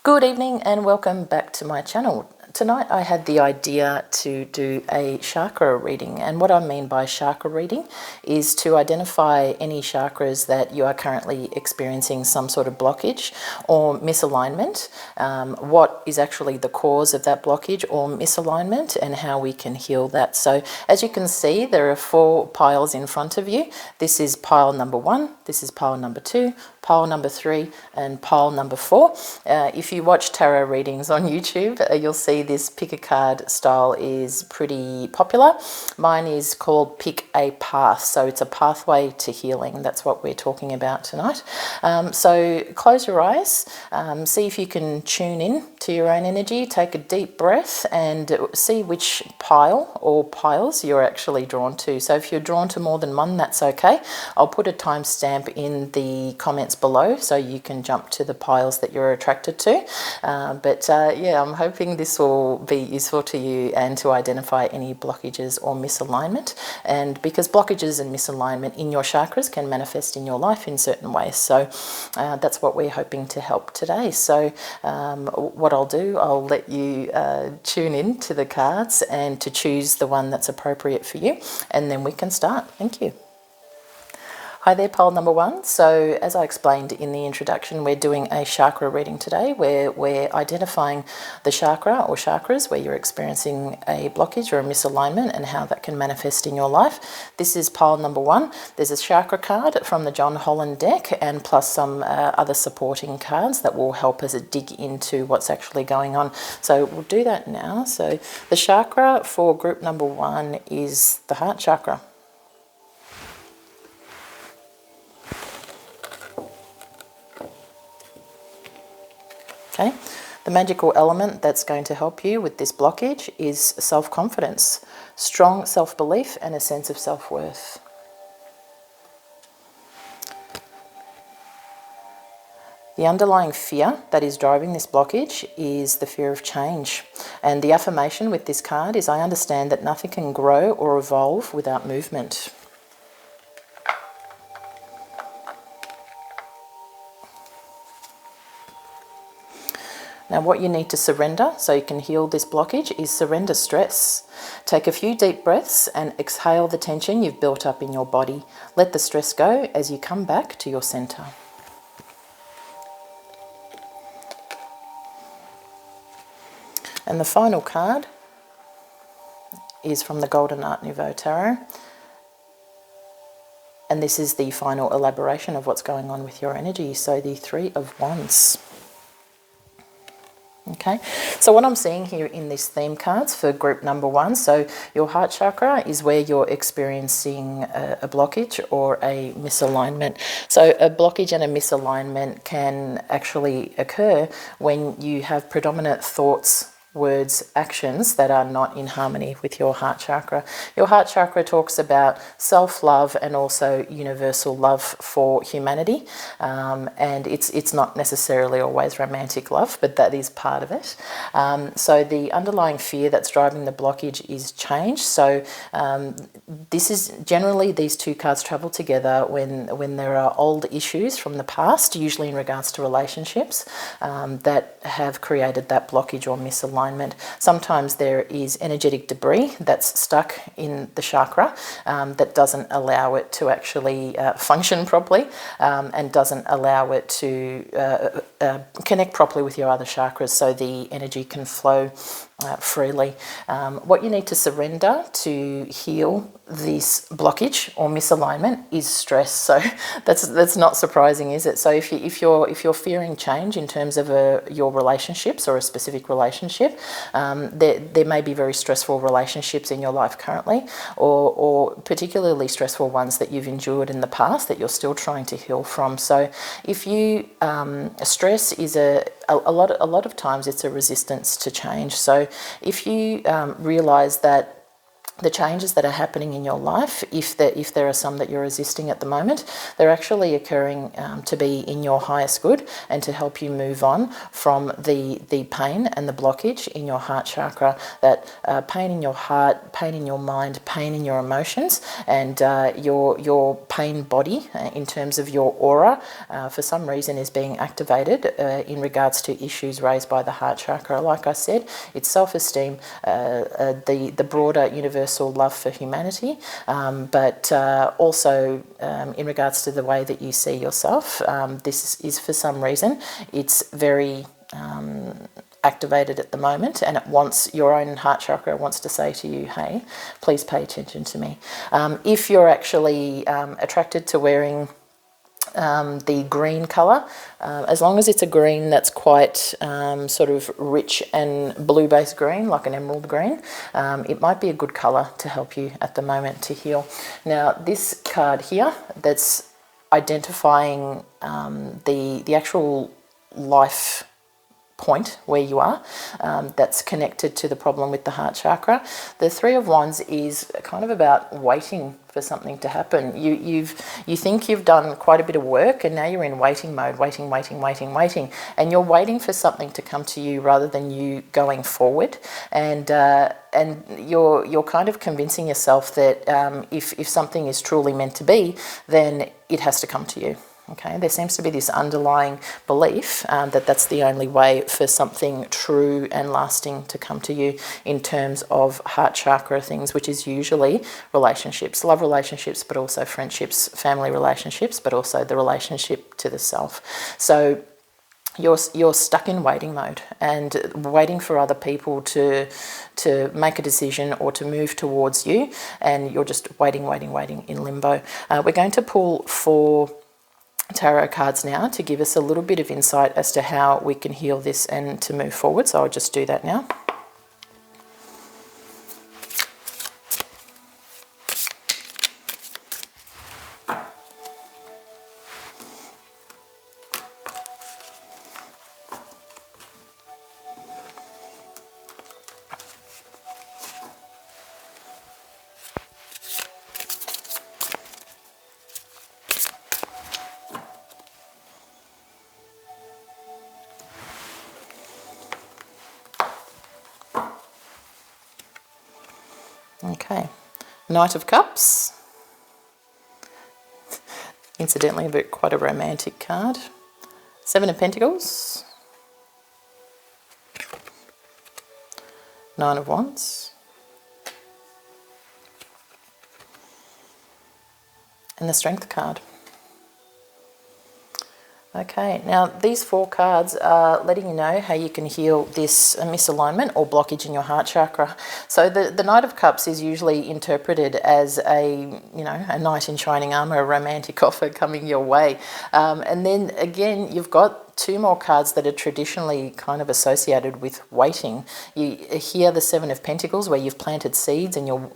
Good evening and welcome back to my channel. Tonight I had the idea to do a chakra reading, and what I mean by chakra reading is to identify any chakras that you are currently experiencing some sort of blockage or misalignment, what is actually the cause of that blockage or misalignment and how we can heal that. So as you can see, there are 4 piles in front of you. This is pile number 1, this is pile number 2, pile number 3 and pile number 4. If you watch tarot readings on YouTube, you'll see this pick a card style is pretty popular. Mine is called pick a path, so it's a pathway to healing. That's what we're talking about tonight. So close your eyes, see if you can tune in to your own energy, take a deep breath and see which pile or piles you're actually drawn to. So if you're drawn to more than one, that's okay. I'll put a timestamp in the comments below so you can jump to the piles that you're attracted to. Yeah, I'm hoping this will be useful to you and to identify any blockages or misalignment. And because blockages and misalignment in your chakras can manifest in your life in certain ways. So that's what we're hoping to help today. So what I'll do, I'll let you tune in to the cards and to choose the one that's appropriate for you, and then we can start. Thank you. Hi there, pile number 1. So as I explained in the introduction, we're doing a chakra reading today where we're identifying the chakra or chakras where you're experiencing a blockage or a misalignment and how that can manifest in your life. This is pile number 1. There's a chakra card from the John Holland deck and plus some other supporting cards that will help us dig into what's actually going on. So we'll do that now. So the chakra for group number 1 is the heart chakra. Okay. The magical element that's going to help you with this blockage is self-confidence, strong self-belief and a sense of self-worth. The underlying fear that is driving this blockage is the fear of change. And the affirmation with this card is, I understand that nothing can grow or evolve without movement. Now what you need to surrender so you can heal this blockage is surrender stress. Take a few deep breaths and exhale the tension you've built up in your body. Let the stress go as you come back to your center. And the final card is from the Golden Art Nouveau Tarot. And this is the final elaboration of what's going on with your energy. So the 3 of Wands. Okay, so what I'm seeing here in these theme cards for group number 1, so your heart chakra is where you're experiencing a blockage or a misalignment. So a blockage and a misalignment can actually occur when you have predominant thoughts, words, actions that are not in harmony with your heart chakra. Your heart chakra talks about self-love and also universal love for humanity, and it's not necessarily always romantic love, but that is part of it. So the underlying fear that's driving the blockage is change. So this is generally, these 2 cards travel together when there are old issues from the past, usually in regards to relationships, that have created that blockage or misalignment. Sometimes there is energetic debris that's stuck in the chakra that doesn't allow it to actually function properly and doesn't allow it to connect properly with your other chakras so the energy can flow freely. What you need to surrender to heal this blockage or misalignment is stress. So that's not surprising, is it? So if you're fearing change in terms of your relationships or a specific relationship, there may be very stressful relationships in your life currently, or particularly stressful ones that you've endured in the past that you're still trying to heal from. So if you stress is a lot of times it's a resistance to change. So if you realize that the changes that are happening in your life, if there are some that you're resisting at the moment, they're actually occurring to be in your highest good and to help you move on from the pain and the blockage in your heart chakra, that pain in your heart, pain in your mind, pain in your emotions, and your pain body in terms of your aura for some reason is being activated in regards to issues raised by the heart chakra. Like I said, it's self-esteem, the broader universal love for humanity, but also in regards to the way that you see yourself. This is for some reason, it's very activated at the moment, and it wants, your own heart chakra wants to say to you, hey, please pay attention to me. If you're actually attracted to wearing the green colour, as long as it's a green that's quite sort of rich and blue-based green, like an emerald green, it might be a good colour to help you at the moment to heal. Now, this card here that's identifying the actual life point where you are, that's connected to the problem with the heart chakra. The Three of Wands is kind of about waiting for something to happen. You think you've done quite a bit of work, and now you're in waiting mode, waiting, and you're waiting for something to come to you rather than you going forward. And you're kind of convincing yourself that if something is truly meant to be, then it has to come to you. Okay, there seems to be this underlying belief that that's the only way for something true and lasting to come to you in terms of heart chakra things, which is usually relationships, love relationships, but also friendships, family relationships, but also the relationship to the self. So you're stuck in waiting mode and waiting for other people to make a decision or to move towards you, and you're just waiting in limbo. We're going to pull 4 tarot cards now to give us a little bit of insight as to how we can heal this and to move forward. So I'll just do that now. Okay, Knight of Cups. Incidentally, quite a romantic card. 7 of Pentacles. 9 of Wands. And the Strength card. Okay, now these 4 cards are letting you know how you can heal this misalignment or blockage in your heart chakra. So the Knight of Cups is usually interpreted as a knight in shining armour, a romantic offer coming your way. And then again, you've got 2 more cards that are traditionally kind of associated with waiting. You hear the 7 of Pentacles, where you've planted seeds and you're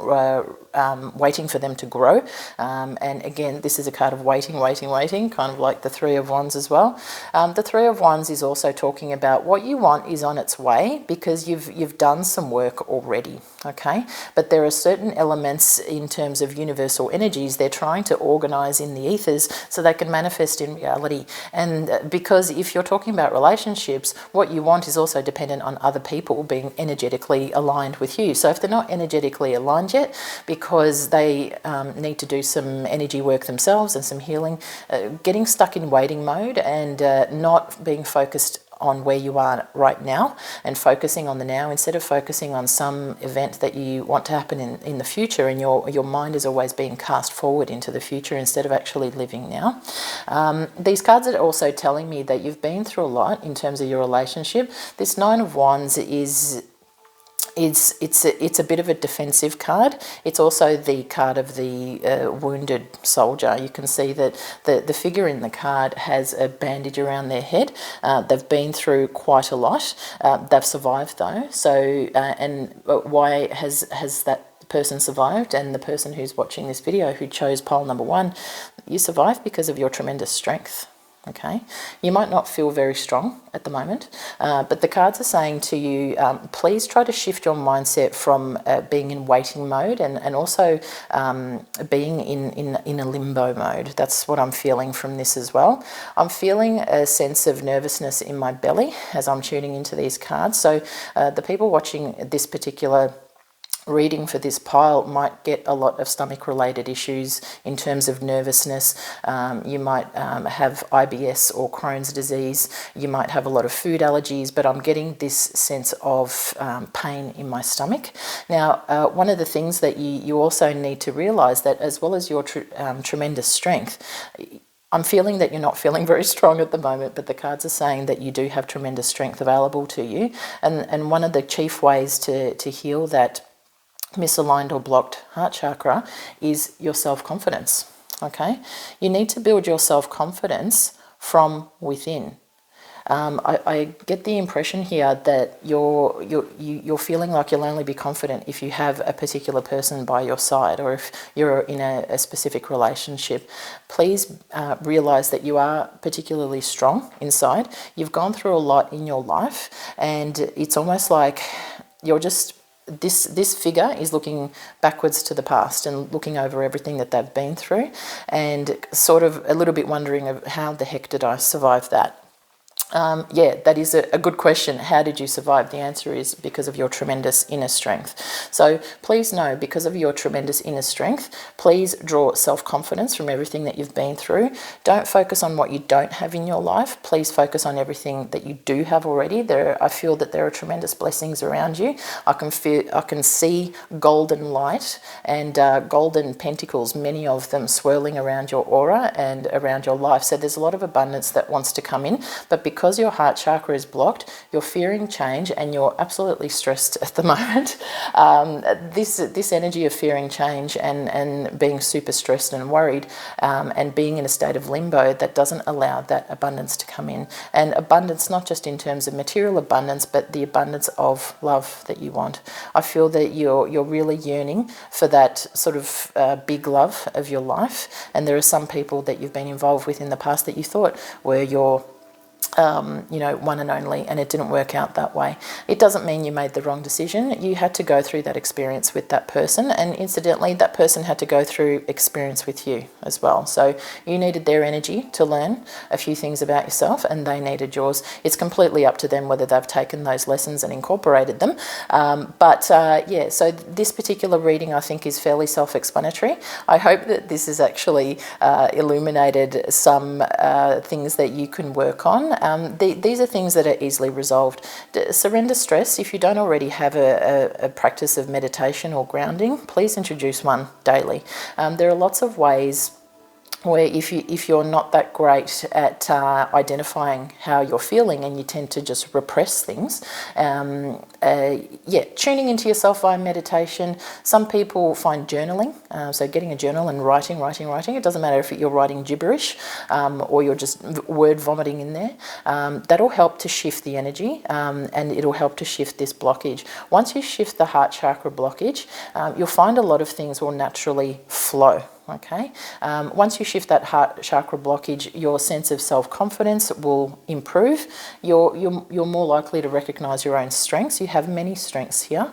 waiting for them to grow. And again, this is a card of waiting, kind of like the 3 of Wands as well. The 3 of Wands is also talking about what you want is on its way, because you've done some work already, okay? But there are certain elements in terms of universal energies they're trying to organise in the ethers so they can manifest in reality. And because if you're talking about relationships, what you want is also dependent on other people being energetically aligned with you. So if they're not energetically aligned yet, because they need to do some energy work themselves and some healing, getting stuck in waiting mode and not being focused on where you are right now and focusing on the now instead of focusing on some event that you want to happen in the future, and your mind is always being cast forward into the future instead of actually living now. These cards are also telling me that you've been through a lot in terms of your relationship. This 9 of Wands is it's a bit of a defensive card. It's also the card of the wounded soldier. You can see that the figure in the card has a bandage around their head. They've been through quite a lot. They've survived though. So and why has that person survived? And the person who's watching this video who chose pole number 1, you survived because of your tremendous strength. Okay, you might not feel very strong at the moment, but the cards are saying to you, please try to shift your mindset from being in waiting mode and also being in a limbo mode. That's what I'm feeling from this as well. I'm feeling a sense of nervousness in my belly as I'm tuning into these cards. So the people watching this particular reading for this pile might get a lot of stomach related issues in terms of nervousness. You might have IBS or Crohn's disease. You might have a lot of food allergies, but I'm getting this sense of pain in my stomach. Now, one of the things that you also need to realize that as well as your tremendous strength, I'm feeling that you're not feeling very strong at the moment, but the cards are saying that you do have tremendous strength available to you. And one of the chief ways to heal that misaligned or blocked heart chakra is your self-confidence. Okay, you need to build your self-confidence from within. I get the impression here that you're feeling like you'll only be confident if you have a particular person by your side, or if you're in a specific relationship. Please realize that you are particularly strong inside. You've gone through a lot in your life, and it's almost like you're just this figure is looking backwards to the past and looking over everything that they've been through, and sort of a little bit wondering of how the heck did I survive that. Yeah, that is a good question. How did you survive? The answer is because of your tremendous inner strength. So please know, because of your tremendous inner strength, please draw self-confidence from everything that you've been through. Don't focus on what you don't have in your life. Please focus on everything that you do have already. I feel that there are tremendous blessings around you. I can see golden light and golden pentacles, many of them swirling around your aura and around your life. So there's a lot of abundance that wants to come in, but because your heart chakra is blocked, you're fearing change and you're absolutely stressed at the moment. This energy of fearing change and being super stressed and worried and being in a state of limbo, that doesn't allow that abundance to come in. And abundance, not just in terms of material abundance, but the abundance of love that you want. I feel that you're really yearning for that sort of big love of your life. And there are some people that you've been involved with in the past that you thought were your one and only, and it didn't work out that way. It doesn't mean you made the wrong decision. You had to go through that experience with that person, and incidentally, that person had to go through experience with you as well. So you needed their energy to learn a few things about yourself, and they needed yours. It's completely up to them whether they've taken those lessons and incorporated them. Yeah, so this particular reading I think is fairly self-explanatory. I hope that this has actually illuminated some things that you can work on. These are things that are easily resolved. Surrender stress. If you don't already have a practice of meditation or grounding, please introduce one daily. There are lots of ways where if you're not that great at identifying how you're feeling and you tend to just repress things, tuning into yourself via meditation. Some people find journaling, so getting a journal and writing. It doesn't matter if you're writing gibberish or you're just word vomiting in there. That'll help to shift the energy and it'll help to shift this blockage. Once you shift the heart chakra blockage, you'll find a lot of things will naturally flow. Okay. Once you shift that heart chakra blockage, your sense of self-confidence will improve. You're more likely to recognize your own strengths. You have many strengths here.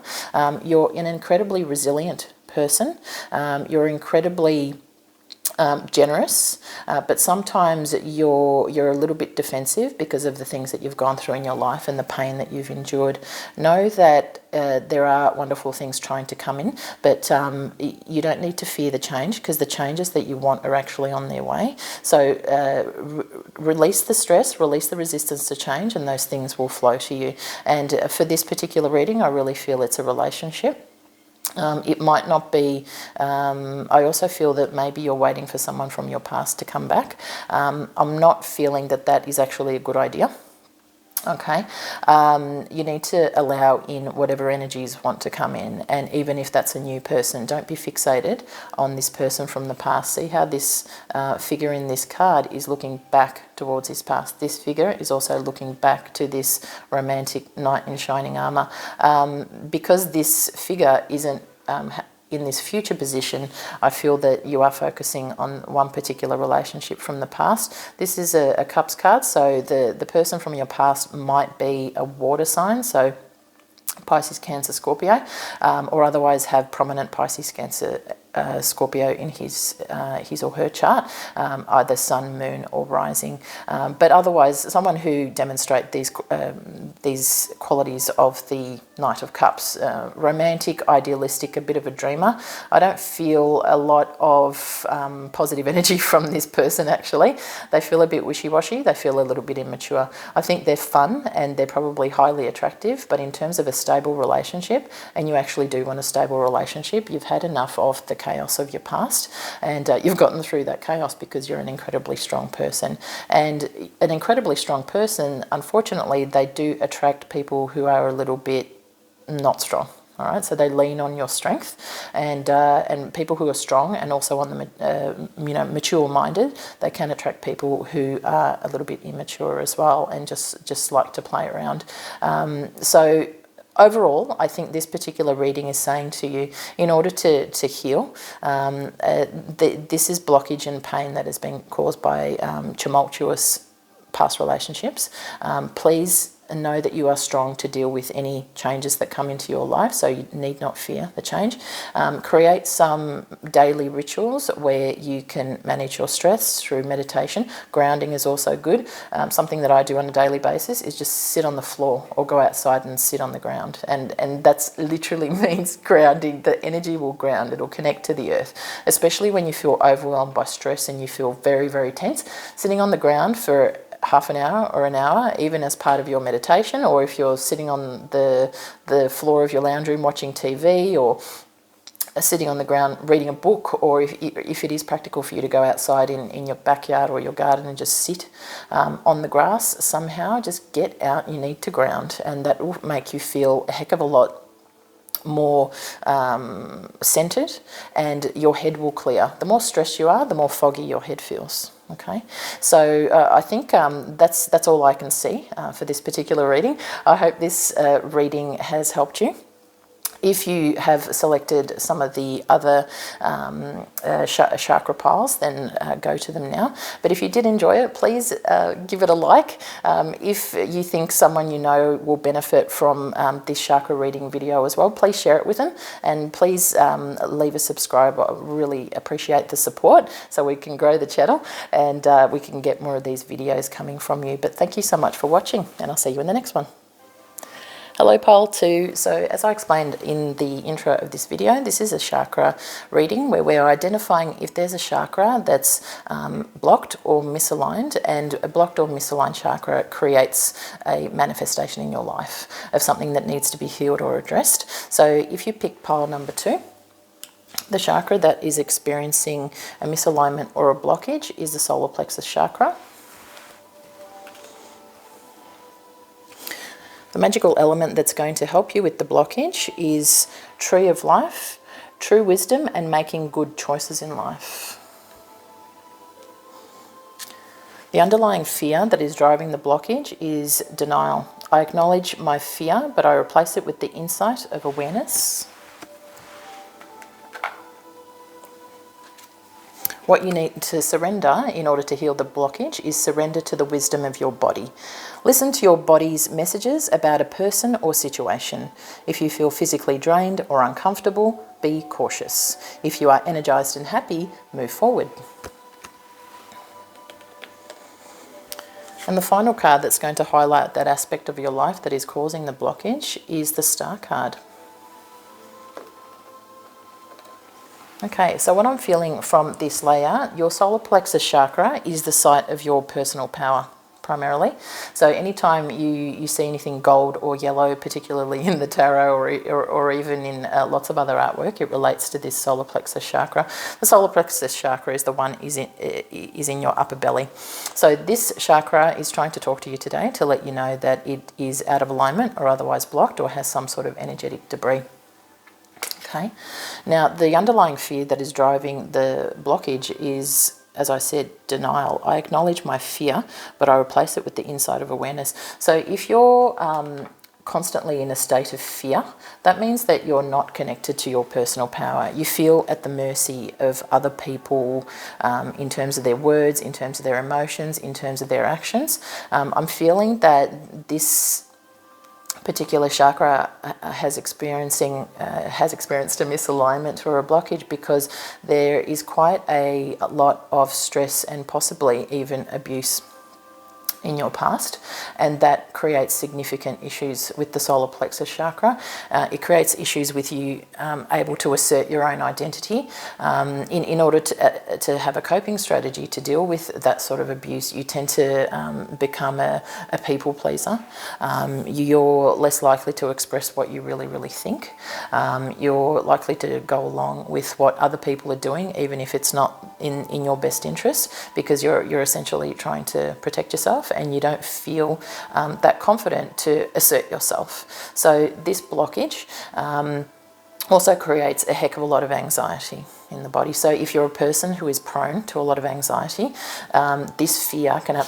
You're an incredibly resilient person. You're incredibly generous, but sometimes you're a little bit defensive because of the things that you've gone through in your life and the pain that you've endured. Know that there are wonderful things trying to come in, but you don't need to fear the change, because the changes that you want are actually on their way. So release the stress, release the resistance to change, and those things will flow to you. And for this particular reading, I really feel it's a relationship. It might not be, I also feel that maybe you're waiting for someone from your past to come back. I'm not feeling that that is actually a good idea. Okay, you need to allow in whatever energies want to come in, and even if that's a new person, don't be fixated on this person from the past. See how this figure in this card is looking back towards his past. This figure is also looking back to this romantic knight in shining armor. Because this figure isn't in this future position, I feel that you are focusing on one particular relationship from the past. This is a Cups card, so the person from your past might be a water sign, so Pisces, Cancer, Scorpio, or otherwise have prominent Pisces, Cancer, Scorpio in his or her chart, either sun, moon, or rising. But otherwise, someone who demonstrate these qualities of the Knight of Cups, romantic, idealistic, a bit of a dreamer. I don't feel a lot of positive energy from this person, actually. They feel a bit wishy-washy. They feel a little bit immature. I think they're fun and they're probably highly attractive, but in terms of a stable relationship, and you actually do want a stable relationship, you've had enough of the chaos of your past, and you've gotten through that chaos because you're an incredibly strong person. And an incredibly strong person, unfortunately, they do attract people who are a little bit not strong. All right, so they lean on your strength, and people who are strong and also on the mature-minded, they can attract people who are a little bit immature as well and just like to play around. So overall, I think this particular reading is saying to you, in order to heal, this is blockage and pain that has been caused by tumultuous past relationships. Please know that you are strong to deal with any changes that come into your life, so you need not fear the change. Create some daily rituals where you can manage your stress through meditation. Grounding is also good. Something that I do on a daily basis is just sit on the floor or go outside and sit on the ground, and that's literally means grounding. The energy will ground, it'll connect to the earth, especially when you feel overwhelmed by stress and you feel very, very tense. Sitting on the ground for half an hour or an hour, even as part of your meditation, or if you're sitting on the floor of your lounge room watching TV, or sitting on the ground reading a book, or if it is practical for you to go outside in your backyard or your garden and just sit on the grass somehow, just get out. You need to ground, and that will make you feel a heck of a lot more centered, and your head will clear. The more stressed you are, the more foggy your head feels. Okay, so I think that's all I can see for this particular reading. I hope this reading has helped you. If you have selected some of the other chakra piles, then go to them now. But if you did enjoy it, please give it a like. If you think someone you know will benefit from this chakra reading video as well, please share it with them. And please leave a subscribe. I really appreciate the support so we can grow the channel and we can get more of these videos coming from you. But thank you so much for watching, and I'll see you in the next one. Hello pile 2. So as I explained in the intro of this video, this is a chakra reading where we're identifying if there's a chakra that's blocked or misaligned, and a blocked or misaligned chakra creates a manifestation in your life of something that needs to be healed or addressed. So if you pick pile number 2, the chakra that is experiencing a misalignment or a blockage is the solar plexus chakra. The magical element that's going to help you with the blockage is Tree of Life, True Wisdom, and making good choices in life. The underlying fear that is driving the blockage is denial. I acknowledge my fear, but I replace it with the insight of awareness. What you need to surrender in order to heal the blockage is surrender to the wisdom of your body. Listen to your body's messages about a person or situation. If you feel physically drained or uncomfortable, be cautious. If you are energized and happy, move forward. And the final card that's going to highlight that aspect of your life that is causing the blockage is the Star card. Okay, so what I'm feeling from this layout, your solar plexus chakra is the site of your personal power, primarily. So anytime you see anything gold or yellow, particularly in the tarot or even in lots of other artwork, it relates to this solar plexus chakra. The solar plexus chakra is the one is in your upper belly. So this chakra is trying to talk to you today to let you know that it is out of alignment or otherwise blocked or has some sort of energetic debris. Okay. Now, the underlying fear that is driving the blockage is, as I said, denial. I acknowledge my fear, but I replace it with the insight of awareness. So if you're constantly in a state of fear, that means that you're not connected to your personal power. You feel at the mercy of other people in terms of their words, in terms of their emotions, in terms of their actions. I'm feeling that this particular chakra has experienced a misalignment or a blockage because there is quite a lot of stress and possibly even abuse in your past, and that creates significant issues with the solar plexus chakra. It creates issues with you able to assert your own identity. In order to have a coping strategy to deal with that sort of abuse, you tend to become a people pleaser. You're less likely to express what you really think. You're likely to go along with what other people are doing, even if it's not in your best interest, because you're essentially trying to protect yourself and you don't feel that confident to assert yourself. So this blockage also creates a heck of a lot of anxiety in the body. So if you're a person who is prone to a lot of anxiety, this fear can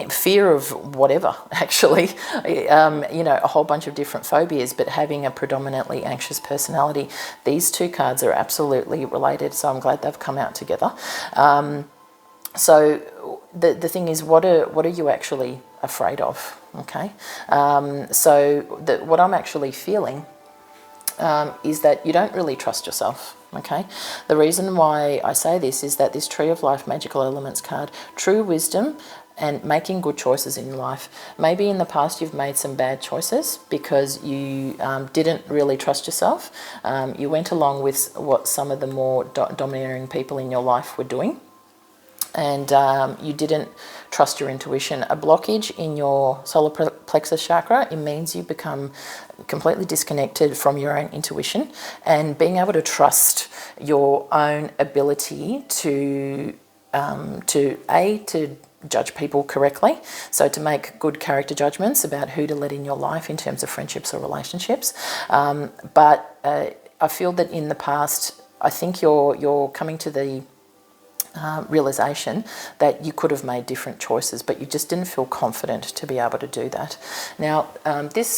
fear of whatever, actually, a whole bunch of different phobias, but having a predominantly anxious personality, these two cards are absolutely related. So I'm glad they've come out together. So the thing is, what are you actually afraid of? Okay, so what I'm actually feeling is that you don't really trust yourself. Okay, the reason why I say this is that this Tree of Life Magical Elements card, true wisdom and making good choices in life. Maybe in the past you've made some bad choices because you didn't really trust yourself. You went along with what some of the more domineering people in your life were doing, and you didn't trust your intuition. A blockage in your solar plexus chakra, it means you become completely disconnected from your own intuition and being able to trust your own ability to judge people correctly, so to make good character judgments about who to let in your life in terms of friendships or relationships. But I feel that in the past, I think you're coming to the realization that you could have made different choices, but you just didn't feel confident to be able to do that. Now, this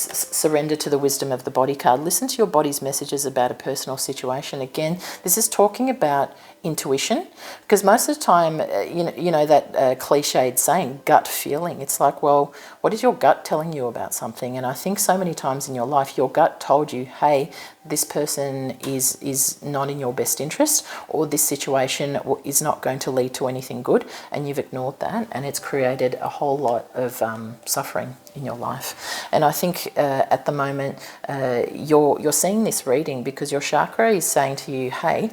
surrender to the wisdom of the body card, listen to your body's messages about a personal situation. Again, this is talking about intuition, because most of the time, you know that cliched saying, gut feeling. It's like, well, what is your gut telling you about something? And I think so many times in your life, your gut told you, hey, this person is not in your best interest, or this situation is not going to lead to anything good, and you've ignored that, and it's created a whole lot of suffering in your life. And I think at the moment you're seeing this reading because your chakra is saying to you, hey,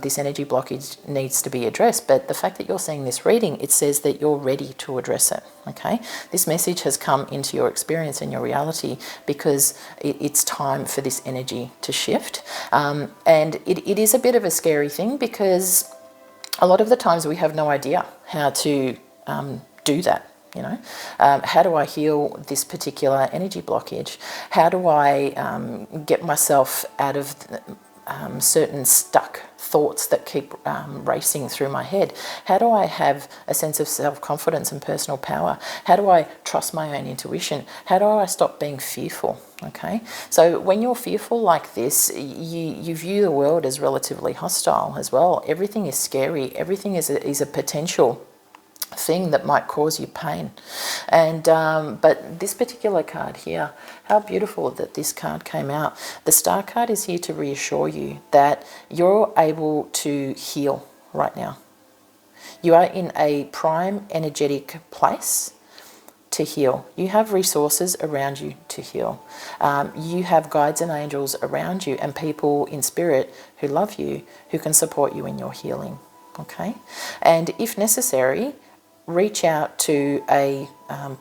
this energy blockage needs to be addressed. But the fact that you're seeing this reading, it says that you're ready to address it. Okay, this message has come into your experience and your reality because it's time for this energy to shift. And it is a bit of a scary thing because a lot of the times we have no idea how to do that. How do I heal this particular energy blockage? How do I get myself out of certain stuck thoughts that keep racing through my head? How do I have a sense of self-confidence and personal power? How do I trust my own intuition? How do I stop being fearful? Okay, so when you're fearful like this, you view the world as relatively hostile as well. Everything is scary. Everything is a potential thing that might cause you pain. And but this particular card here, how beautiful that this card came out. The Star card is here to reassure you that you're able to heal right now. You are in a prime energetic place to heal. You have resources around you to heal. You have guides and angels around you and people in spirit who love you, who can support you in your healing. Okay, and if necessary, reach out to a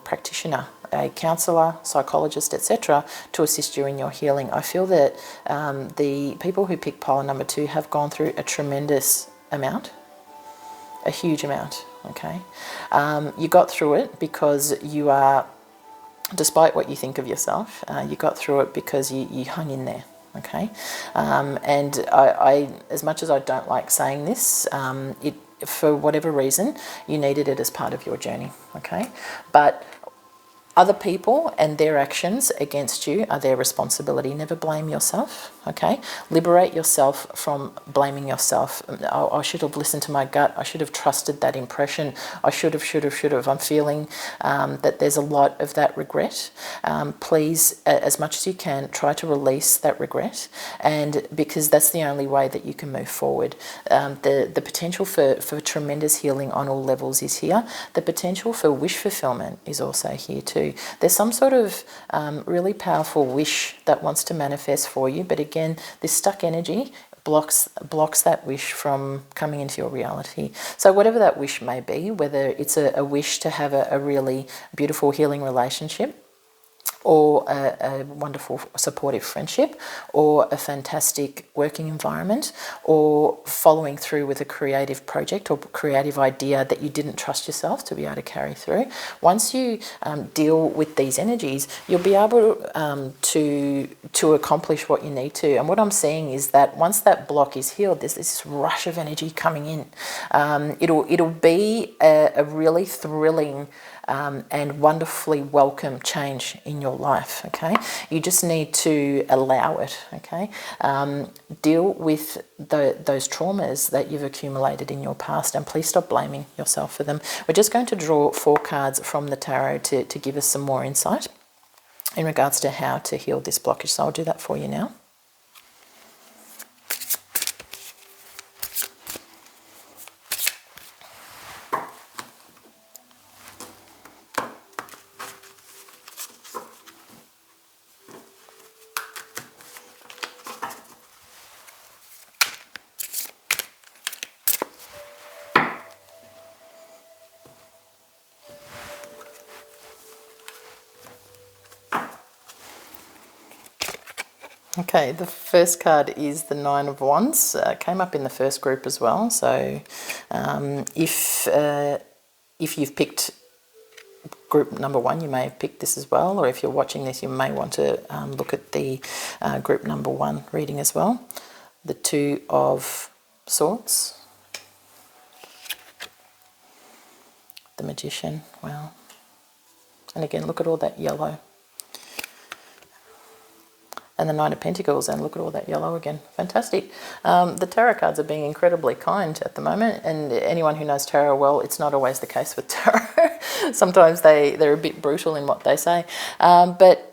practitioner, a counsellor, psychologist, etc., to assist you in your healing. I feel that the people who pick pile number 2 have gone through a tremendous amount, a huge amount, okay? You got through it because you are, despite what you think of yourself, you got through it because you hung in there. Okay, and I, as much as I don't like saying this, for whatever reason, you needed it as part of your journey. Okay, but Other people and their actions against you are their responsibility. Never blame yourself, okay? Liberate yourself from blaming yourself. Oh, I should have listened to my gut. I should have trusted that impression. I should have. I'm feeling that there's a lot of that regret. Please, as much as you can, try to release that regret, and because that's the only way that you can move forward. The potential for tremendous healing on all levels is here. The potential for wish fulfillment is also here too. There's some sort of really powerful wish that wants to manifest for you, but again, this stuck energy blocks that wish from coming into your reality. So whatever that wish may be, whether it's a wish to have a really beautiful healing relationship, or a wonderful supportive friendship, or a fantastic working environment, or following through with a creative project or creative idea that you didn't trust yourself to be able to carry through. Once you deal with these energies, you'll be able to accomplish what you need to. And what I'm seeing is that once that block is healed, there's this rush of energy coming in. It'll be a really thrilling and wonderfully welcome change in your life, okay? You just need to allow it, okay? Deal with those traumas that you've accumulated in your past, and please stop blaming yourself for them. We're just going to draw 4 cards from the tarot to give us some more insight in regards to how to heal this blockage. So I'll do that for you now. Okay, the first card is the 9 of Wands. Came up in the first group as well. So if you've picked group number 1, you may have picked this as well. Or if you're watching this, you may want to look at the group number 1 reading as well. The 2 of Swords. The Magician. Wow. And again, look at all that yellow. And the 9 of Pentacles, and look at all that yellow again. Fantastic. The tarot cards are being incredibly kind at the moment, and anyone who knows tarot well, it's not always the case with tarot. Sometimes they're a bit brutal in what they say. But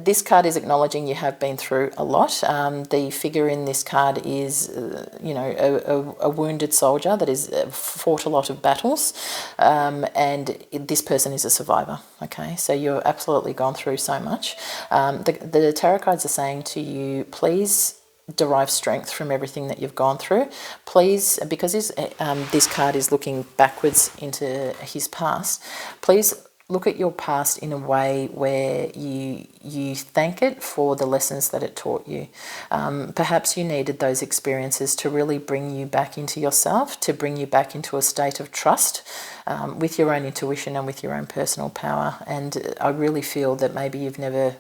this card is acknowledging you have been through a lot. The figure in this card is, a wounded soldier that has fought a lot of battles, and this person is a survivor. Okay, so you've absolutely gone through so much. The tarot cards are saying to you, please derive strength from everything that you've gone through. Please, because this card is looking backwards into his past, please look at your past in a way where you thank it for the lessons that it taught you. Perhaps you needed those experiences to really bring you back into yourself, to bring you back into a state of trust with your own intuition and with your own personal power. And I really feel that maybe you've never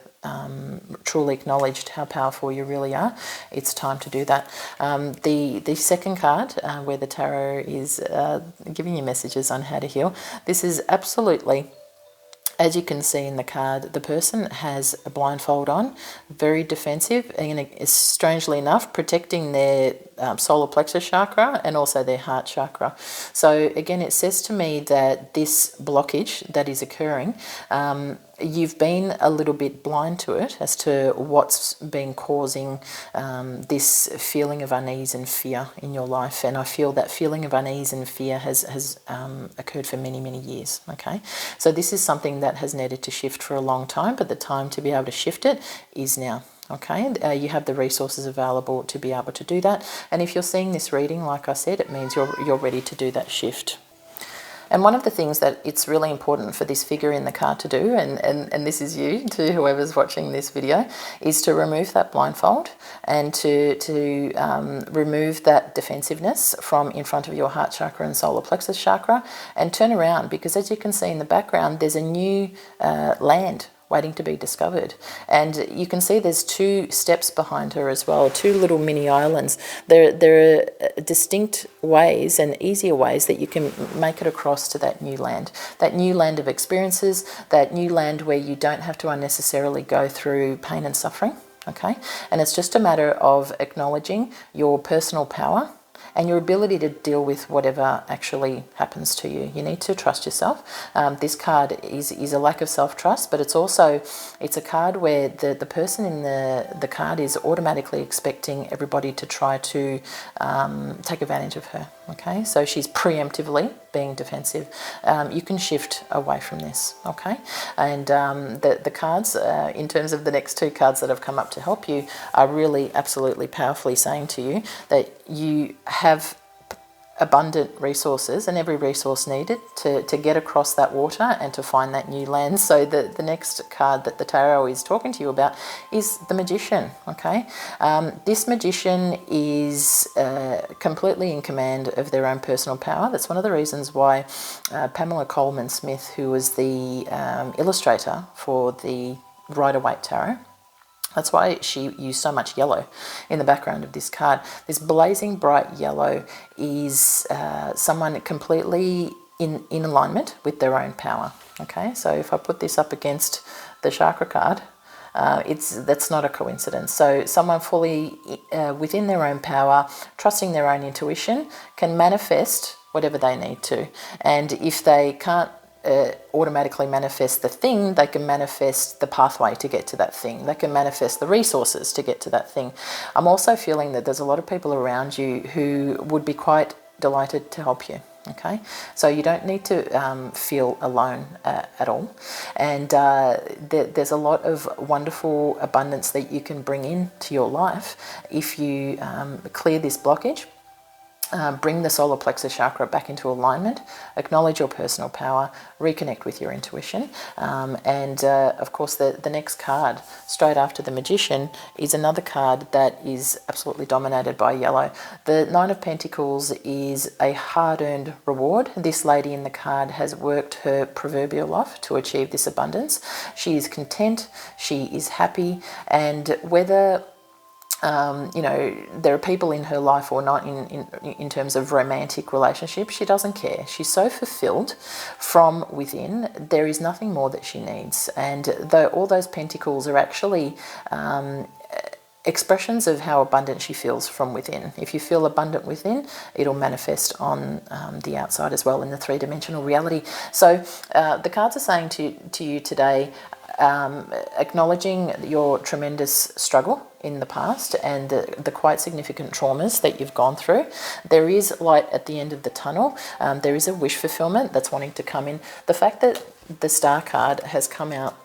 truly acknowledged how powerful you really are. It's time to do that. The second card, where the tarot is giving you messages on how to heal, this is absolutely, as you can see in the card, the person has a blindfold on, very defensive, and strangely enough, protecting their solar plexus chakra and also their heart chakra. So again, it says to me that this blockage that is occurring, you've been a little bit blind to it as to what's been causing this feeling of unease and fear in your life. And I feel that feeling of unease and fear has occurred for many, many years. Okay, so this is something that has needed to shift for a long time, but the time to be able to shift it is now. Okay, you have the resources available to be able to do that. And if you're seeing this reading, like I said, it means you're ready to do that shift. And one of the things that it's really important for this figure in the card to do, and this is you, to whoever's watching this video, is to remove that blindfold and to remove that defensiveness from in front of your heart chakra and solar plexus chakra, and turn around, because as you can see in the background, there's a new land waiting to be discovered. And you can see there's 2 steps behind her as well, 2 little mini islands. There are distinct ways and easier ways that you can make it across to that new land of experiences, that new land where you don't have to unnecessarily go through pain and suffering. Okay, and it's just a matter of acknowledging your personal power and your ability to deal with whatever actually happens to you. You need to trust yourself. This card is a lack of self-trust, but it's a card where the person in the card is automatically expecting everybody to try to take advantage of her. Okay, so she's preemptively being defensive. You can shift away from this. Okay, and the cards, in terms of the next 2 cards that have come up to help you, are really absolutely powerfully saying to you that you have abundant resources and every resource needed to get across that water and to find that new land. So the next card that the tarot is talking to you about is the Magician. Okay, this Magician is completely in command of their own personal power. That's one of the reasons why Pamela Coleman Smith, who was the illustrator for the Rider-Waite Tarot, that's why she used so much yellow in the background of this card. This blazing bright yellow is someone completely in alignment with their own power. Okay, so if I put this up against the chakra card, that's not a coincidence. So someone fully within their own power, trusting their own intuition, can manifest whatever they need to. And if they can't automatically manifest the thing, they can manifest the pathway to get to that thing. They can manifest the resources to get to that thing. I'm also feeling that there's a lot of people around you who would be quite delighted to help you. Okay, so you don't need to feel alone at all. And there's a lot of wonderful abundance that you can bring into your life if you clear this blockage. Bring the solar plexus chakra back into alignment, acknowledge your personal power, reconnect with your intuition. And of course, the next card, straight after the Magician, is another card that is absolutely dominated by yellow. The 9 of Pentacles is a hard-earned reward. This lady in the card has worked her proverbial off to achieve this abundance. She is content, she is happy, and whether there are people in her life or not in terms of romantic relationships, she doesn't care. She's so fulfilled from within. There is nothing more that she needs. And though all those pentacles are actually expressions of how abundant she feels from within. If you feel abundant within, it'll manifest on the outside as well in the 3-dimensional reality. So the cards are saying to you today, acknowledging your tremendous struggle in the past and the quite significant traumas that you've gone through. There is light at the end of the tunnel. There is a wish fulfillment that's wanting to come in. The fact that the Star card has come out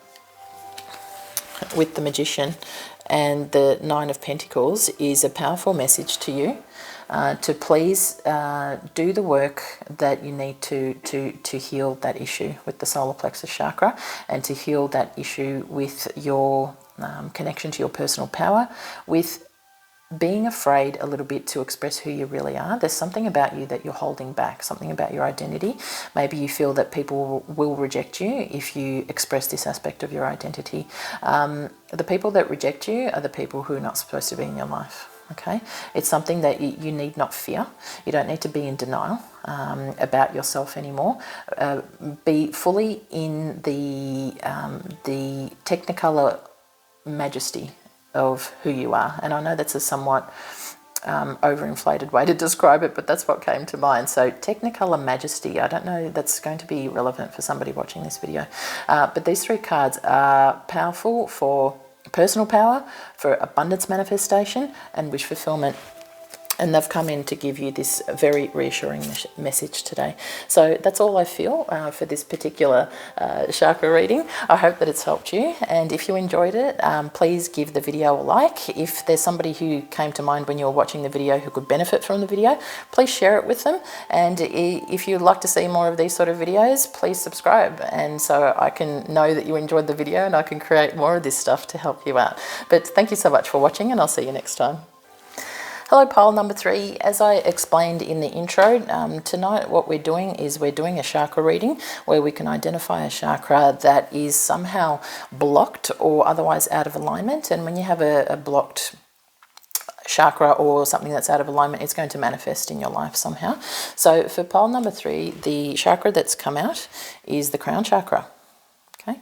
with the Magician and the 9 of Pentacles is a powerful message to you to please do the work that you need to heal that issue with the solar plexus chakra and to heal that issue with your connection to your personal power, with being afraid a little bit to express who you really are. There's something about you that you're holding back, something about your identity. Maybe you feel that people will reject you if you express this aspect of your identity. The people that reject you are the people who are not supposed to be in your life. Okay, it's something that you need not fear. You don't need to be in denial about yourself anymore. Be fully in the technicolor majesty of who you are. And I know that's a somewhat overinflated way to describe it, but that's what came to mind. So technicolor majesty, I don't know, that's going to be relevant for somebody watching this video. But these 3 cards are powerful for personal power, for abundance manifestation and wish fulfillment. And they've come in to give you this very reassuring message today. So that's all I feel for this particular chakra reading. I hope that it's helped you. And if you enjoyed it, please give the video a like. If there's somebody who came to mind when you were watching the video who could benefit from the video, please share it with them. And if you'd like to see more of these sort of videos, please subscribe. And so I can know that you enjoyed the video and I can create more of this stuff to help you out. But thank you so much for watching and I'll see you next time. Hello, pile number 3. As I explained in the intro, tonight what we're doing is we're doing a chakra reading where we can identify a chakra that is somehow blocked or otherwise out of alignment. And when you have a blocked chakra or something that's out of alignment, it's going to manifest in your life somehow. So for pile number 3, the chakra that's come out is the crown chakra. Okay.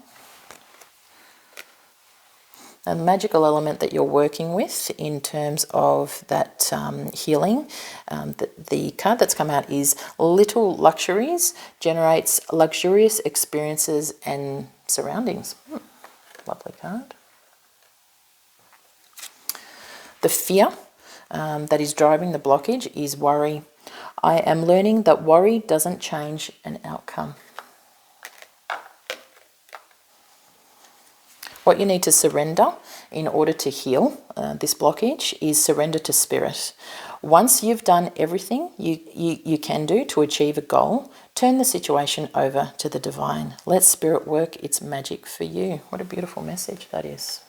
A magical element that you're working with in terms of that healing. The card that's come out is Little Luxuries, generates luxurious experiences and surroundings. Lovely card. The fear that is driving the blockage is worry. I am learning that worry doesn't change an outcome. What you need to surrender in order to heal this blockage is surrender to spirit. Once you've done everything you can do to achieve a goal, turn the situation over to the divine. Let spirit work its magic for you. What a beautiful message that is.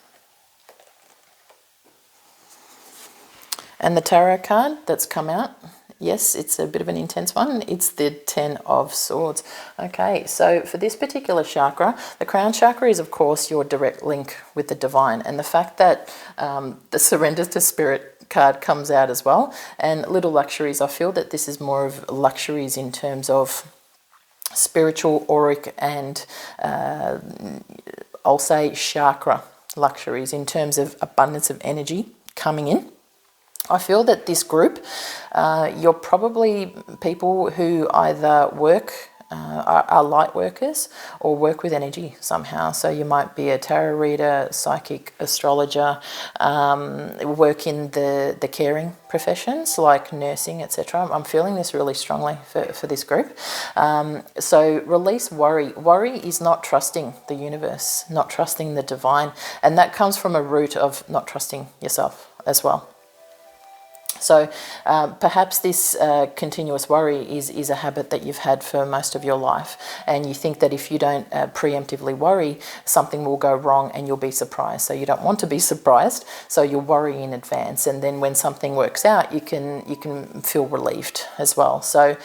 And the tarot card that's come out, yes, it's a bit of an intense one. It's the 10 of Swords. Okay, so for this particular chakra, the crown chakra is, of course, your direct link with the divine. And the fact that the surrender to spirit card comes out as well. And Little Luxuries, I feel that this is more of luxuries in terms of spiritual, auric, and I'll say chakra luxuries in terms of abundance of energy coming in. I feel that this group, you're probably people who either work, are light workers or work with energy somehow. So you might be a tarot reader, psychic, astrologer, work in the caring professions like nursing, etc. I'm feeling this really strongly for this group. So release worry. Worry is not trusting the universe, not trusting the divine. And that comes from a root of not trusting yourself as well. So perhaps this continuous worry is a habit that you've had for most of your life, and you think that if you don't preemptively worry, something will go wrong and you'll be surprised. So you don't want to be surprised, so you'll worry in advance, and then when something works out, you can feel relieved as well. So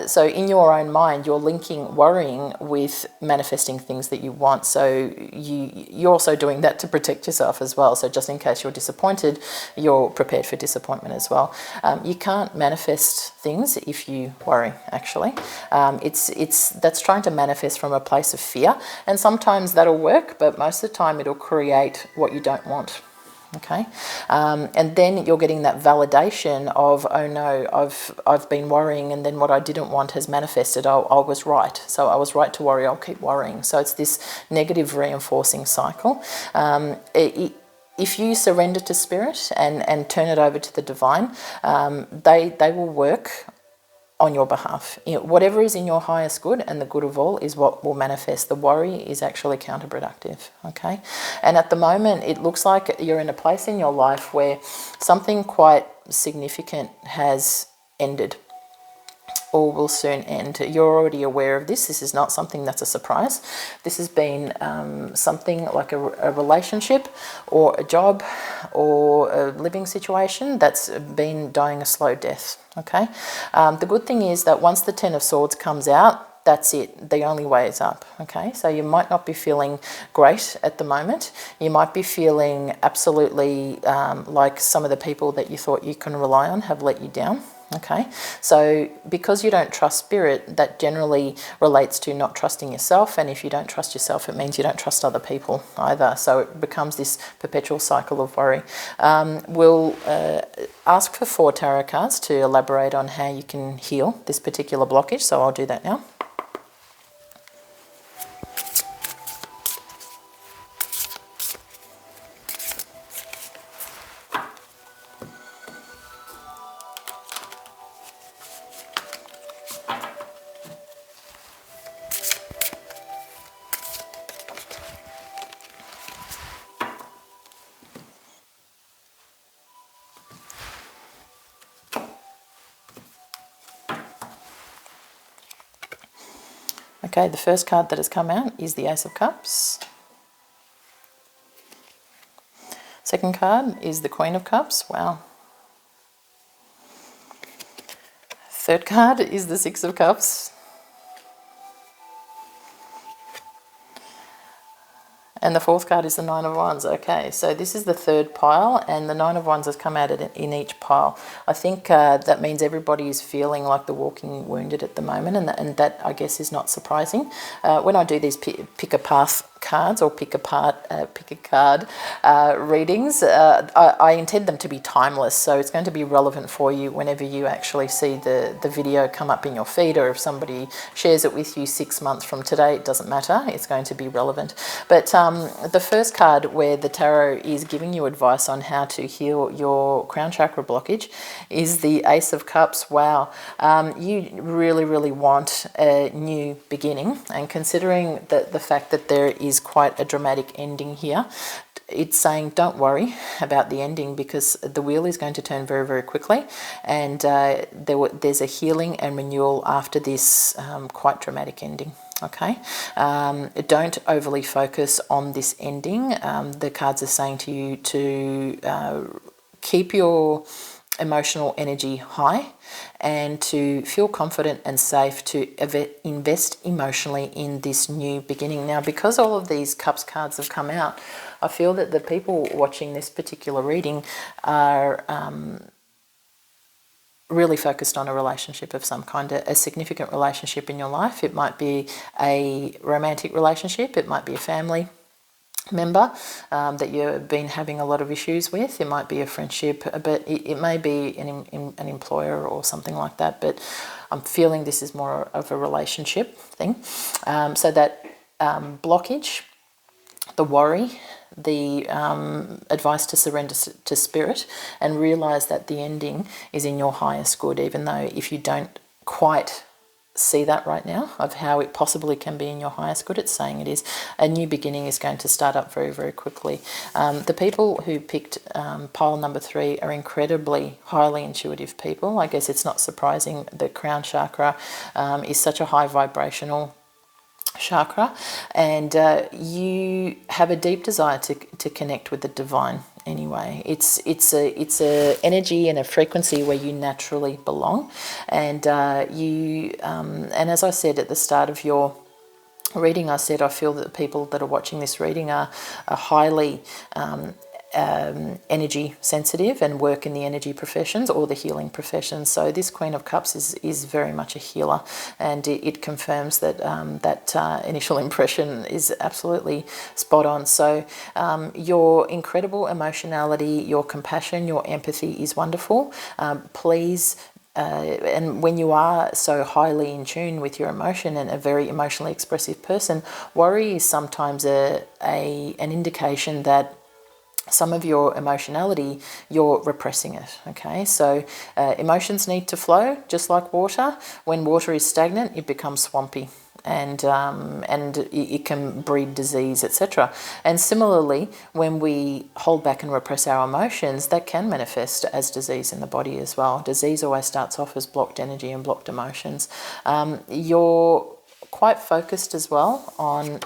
so in your own mind, you're linking worrying with manifesting things that you want. So you're also doing that to protect yourself as well. So just in case you're disappointed, you're prepared for disappointment as well. You can't manifest things if you worry, actually. That's trying to manifest from a place of fear, and sometimes that'll work, but most of the time it'll create what you don't want. Okay, and then you're getting that validation of, oh no, I've been worrying, and then what I didn't want has manifested. I was right, so I was right to worry. I'll keep worrying. So it's this negative reinforcing cycle. If you surrender to spirit and turn it over to the divine, they will work on your behalf. You know, whatever is in your highest good and the good of all is what will manifest. The worry is actually counterproductive, okay? And at the moment, it looks like you're in a place in your life where something quite significant has ended or will soon end. You're already aware of this. This is not something that's a surprise. This has been something like a relationship or a job or a living situation that's been dying a slow death, okay? The good thing is that once the 10 of Swords comes out, that's it. The only way is up, okay? So you might not be feeling great at the moment. You might be feeling absolutely like some of the people that you thought you can rely on have let you down. Okay, so because you don't trust spirit, that generally relates to not trusting yourself, and if you don't trust yourself, it means you don't trust other people either. So it becomes this perpetual cycle of worry. We'll ask for 4 tarot cards to elaborate on how you can heal this particular blockage, so I'll do that now. Okay, the first card that has come out is the Ace of Cups. Second card is the Queen of Cups. Wow. Third card is the Six of Cups. And the fourth card is the Nine of Wands. Okay, so this is the third pile, and the Nine of Wands has come out in each pile. I think that means everybody is feeling like they're walking wounded at the moment, and that I guess is not surprising. When I do these pick a path cards or pick a card readings, I intend them to be timeless, so it's going to be relevant for you whenever you actually see the video come up in your feed, or if somebody shares it with you 6 months from today, it doesn't matter, it's going to be relevant. But the first card, where the tarot is giving you advice on how to heal your crown chakra blockage, is the Ace of Cups. Wow, you really want a new beginning, and considering the fact that there is quite a dramatic ending here, it's saying don't worry about the ending, because the wheel is going to turn very quickly, and there's a healing and renewal after this quite dramatic ending. Okay, don't overly focus on this ending. The cards are saying to you to keep your emotional energy high, and to feel confident and safe to invest emotionally in this new beginning. Now, because all of these Cups cards have come out, I feel that the people watching this particular reading are really focused on a relationship of some kind, a significant relationship in your life. It might be a romantic relationship, it might be a family member that you've been having a lot of issues with, it might be a friendship, but it may be an employer or something like that, but I'm feeling this is more of a relationship thing. So that blockage, the worry, the advice to surrender to spirit and realize that the ending is in your highest good, even though if you don't quite see that right now of how it possibly can be in your highest good, it's saying it is. A new beginning is going to start up very quickly. The people who picked pile number 3 are incredibly highly intuitive people. I guess it's not surprising. The crown chakra is such a high vibrational chakra, and you have a deep desire to connect with the divine anyway. It's a energy and a frequency where you naturally belong, and and as I said at the start of your reading, I said I feel that the people that are watching this reading are highly energy sensitive and work in the energy professions or the healing professions. So this Queen of Cups is very much a healer, and it confirms that that initial impression is absolutely spot on. So your incredible emotionality, your compassion, your empathy is wonderful. Please, and when you are so highly in tune with your emotion and a very emotionally expressive person, worry is sometimes an indication that some of your emotionality, you're repressing it, okay? So emotions need to flow, just like water. When water is stagnant, it becomes swampy, and it can breed disease, etc. And similarly, when we hold back and repress our emotions, that can manifest as disease in the body as well. Disease always starts off as blocked energy and blocked emotions. You're quite focused as well on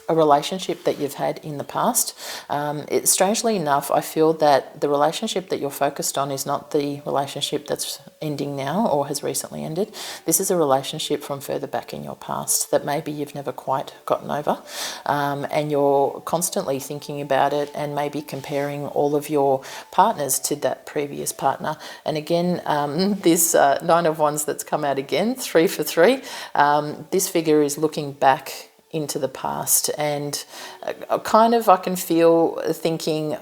a relationship that you've had in the past. Strangely enough, I feel that the relationship that you're focused on is not the relationship that's ending now or has recently ended. This is a relationship from further back in your past that maybe you've never quite gotten over, and you're constantly thinking about it and maybe comparing all of your partners to that previous partner. And again, this Nine of Wands that's come out again, 3 for 3, this figure is looking back into the past, and I can feel thinking,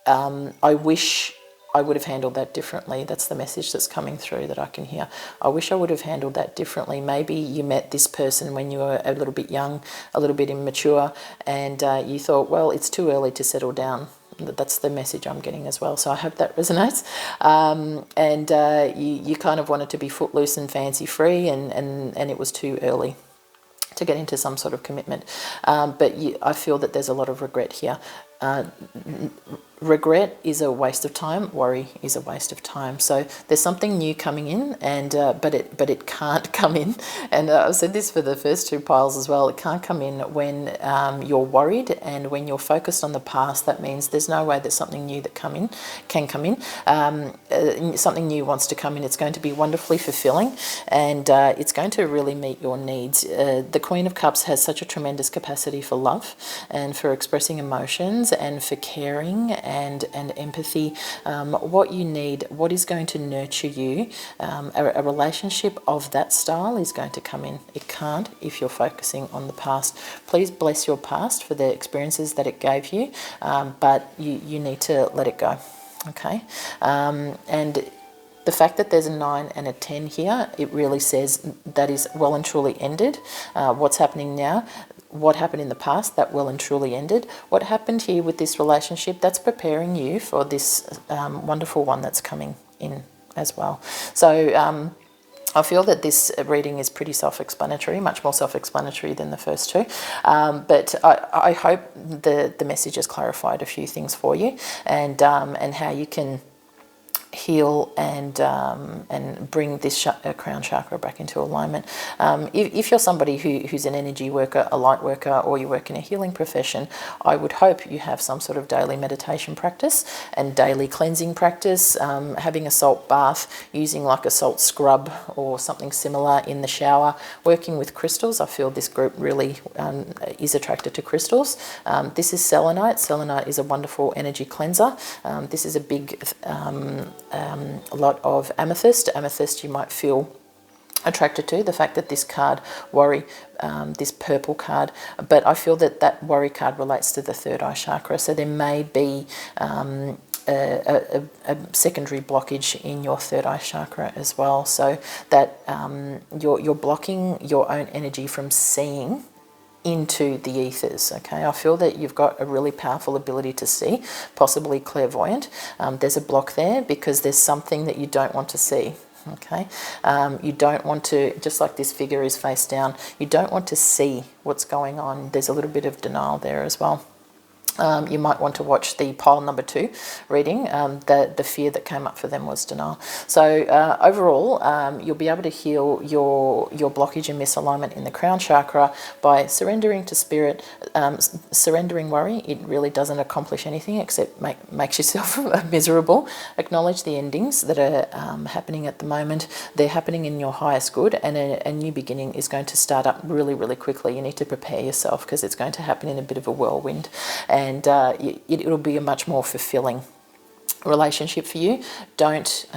I wish I would have handled that differently. That's the message that's coming through that I can hear. I wish I would have handled that differently. Maybe you met this person when you were a little bit young, a little bit immature, and you thought, well, it's too early to settle down. That's the message I'm getting as well. So I hope that resonates. You kind of wanted to be footloose and fancy free, and it was too early to get into some sort of commitment. But I feel that there's a lot of regret here. regret is a waste of time. Worry is a waste of time. So there's something new coming in, and but it can't come in. And I've said this for the first two piles as well. It can't come in when you're worried and when you're focused on the past. That means there's no way that something new that can come in. Something new wants to come in. It's going to be wonderfully fulfilling, and it's going to really meet your needs. The Queen of Cups has such a tremendous capacity for love and for expressing emotions and for caring and empathy. What you need, what is going to nurture you, a relationship of that style is going to come in. It can't if you're focusing on the past. Please bless your past for the experiences that it gave you, but you need to let it go. Okay, and the fact that there's a 9 and a 10 here, it really says that is well and truly ended. What's happening now, what happened in the past, that well and truly ended. What happened here with this relationship, that's preparing you for this wonderful one that's coming in as well. So I feel that this reading is pretty self-explanatory, much more self-explanatory than the first two. But I hope the message has clarified a few things for you, and how you can heal and bring this crown chakra back into alignment. If you're somebody who's an energy worker, a light worker, or you work in a healing profession, I would hope you have some sort of daily meditation practice and daily cleansing practice, having a salt bath, using like a salt scrub or something similar in the shower, working with crystals. I feel this group really is attracted to crystals. This is selenite. Selenite is a wonderful energy cleanser. This is a big a lot of amethyst. Amethyst you might feel attracted to, the fact that this card, worry, this purple card, but I feel that worry card relates to the third eye chakra. So there may be a secondary blockage in your third eye chakra as well. So that you're blocking your own energy from seeing into the ethers. Okay, I feel that you've got a really powerful ability to see, possibly clairvoyant. There's a block there because there's something that you don't want to see. Okay, you don't want to, just like this figure is face down, you don't want to see what's going on. There's a little bit of denial there as well. You might want to watch the pile number 2 reading. The fear that came up for them was denial. So overall, you'll be able to heal your blockage and misalignment in the crown chakra by surrendering to spirit, surrendering worry. It really doesn't accomplish anything except makes yourself miserable. Acknowledge the endings that are happening at the moment. They're happening in your highest good, and a new beginning is going to start up really, really quickly. You need to prepare yourself because it's going to happen in a bit of a whirlwind. And it'll be a much more fulfilling relationship for you. Don't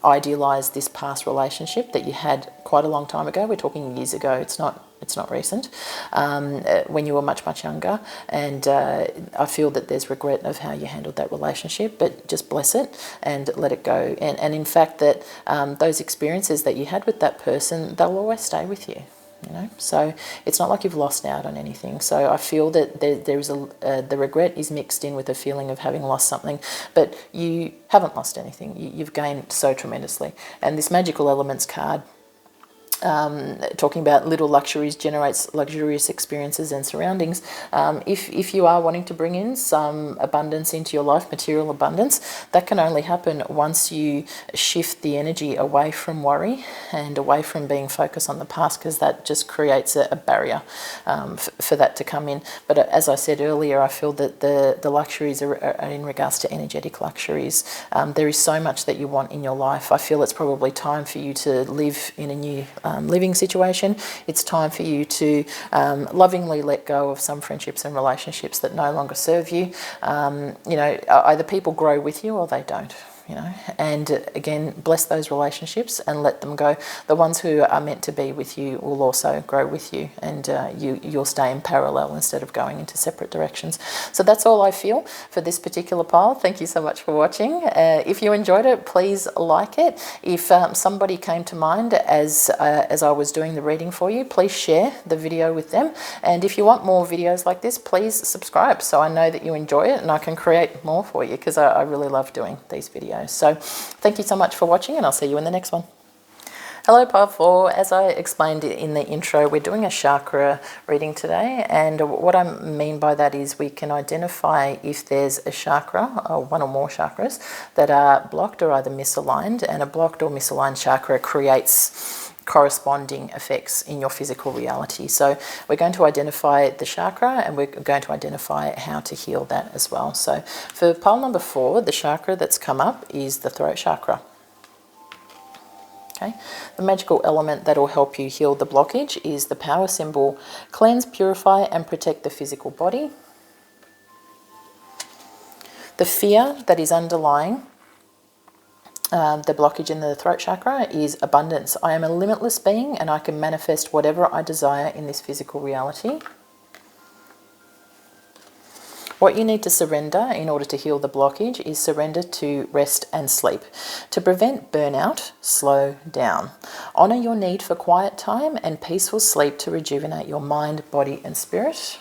idealize this past relationship that you had quite a long time ago. We're talking years ago. It's not recent. When you were much, much younger. And I feel that there's regret of how you handled that relationship, but just bless it and let it go. And in fact, that those experiences that you had with that person, they'll always stay with you. You know, so it's not like you've lost out on anything. So I feel that there is the regret is mixed in with a feeling of having lost something, but you haven't lost anything. You've gained so tremendously. And this magical elements card, talking about little luxuries generates luxurious experiences and surroundings. If you are wanting to bring in some abundance into your life, material abundance, that can only happen once you shift the energy away from worry and away from being focused on the past, because that just creates a barrier for that to come in. But as I said earlier, I feel that the luxuries are in regards to energetic luxuries. There is so much that you want in your life. I feel it's probably time for you to live in a new living situation. It's time for you to lovingly let go of some friendships and relationships that no longer serve you. You know, either people grow with you or they don't. You know, and again, bless those relationships and let them go. The ones who are meant to be with you will also grow with you, and you'll stay in parallel instead of going into separate directions. So that's all I feel for this particular pile. Thank you so much for watching. If you enjoyed it, please like it. If somebody came to mind as I was doing the reading for you, please share the video with them. And if you want more videos like this, please subscribe so I know that you enjoy it and I can create more for you, because I really love doing these videos. So thank you so much for watching, and I'll see you in the next one. Hello, part 4. As I explained in the intro, we're doing a chakra reading today, and what I mean by that is we can identify if there's a chakra, or one or more chakras, that are blocked or either misaligned, and a blocked or misaligned chakra creates corresponding effects in your physical reality. So we're going to identify the chakra, and we're going to identify how to heal that as well. So for pile number 4, the chakra that's come up is the throat chakra. Okay. The magical element that will help you heal the blockage is the power symbol, cleanse, purify and protect the physical body. The fear that is underlying the blockage in the throat chakra is abundance. I am a limitless being and I can manifest whatever I desire in this physical reality. What you need to surrender in order to heal the blockage is surrender to rest and sleep. To prevent burnout, slow down. Honor your need for quiet time and peaceful sleep to rejuvenate your mind, body and spirit.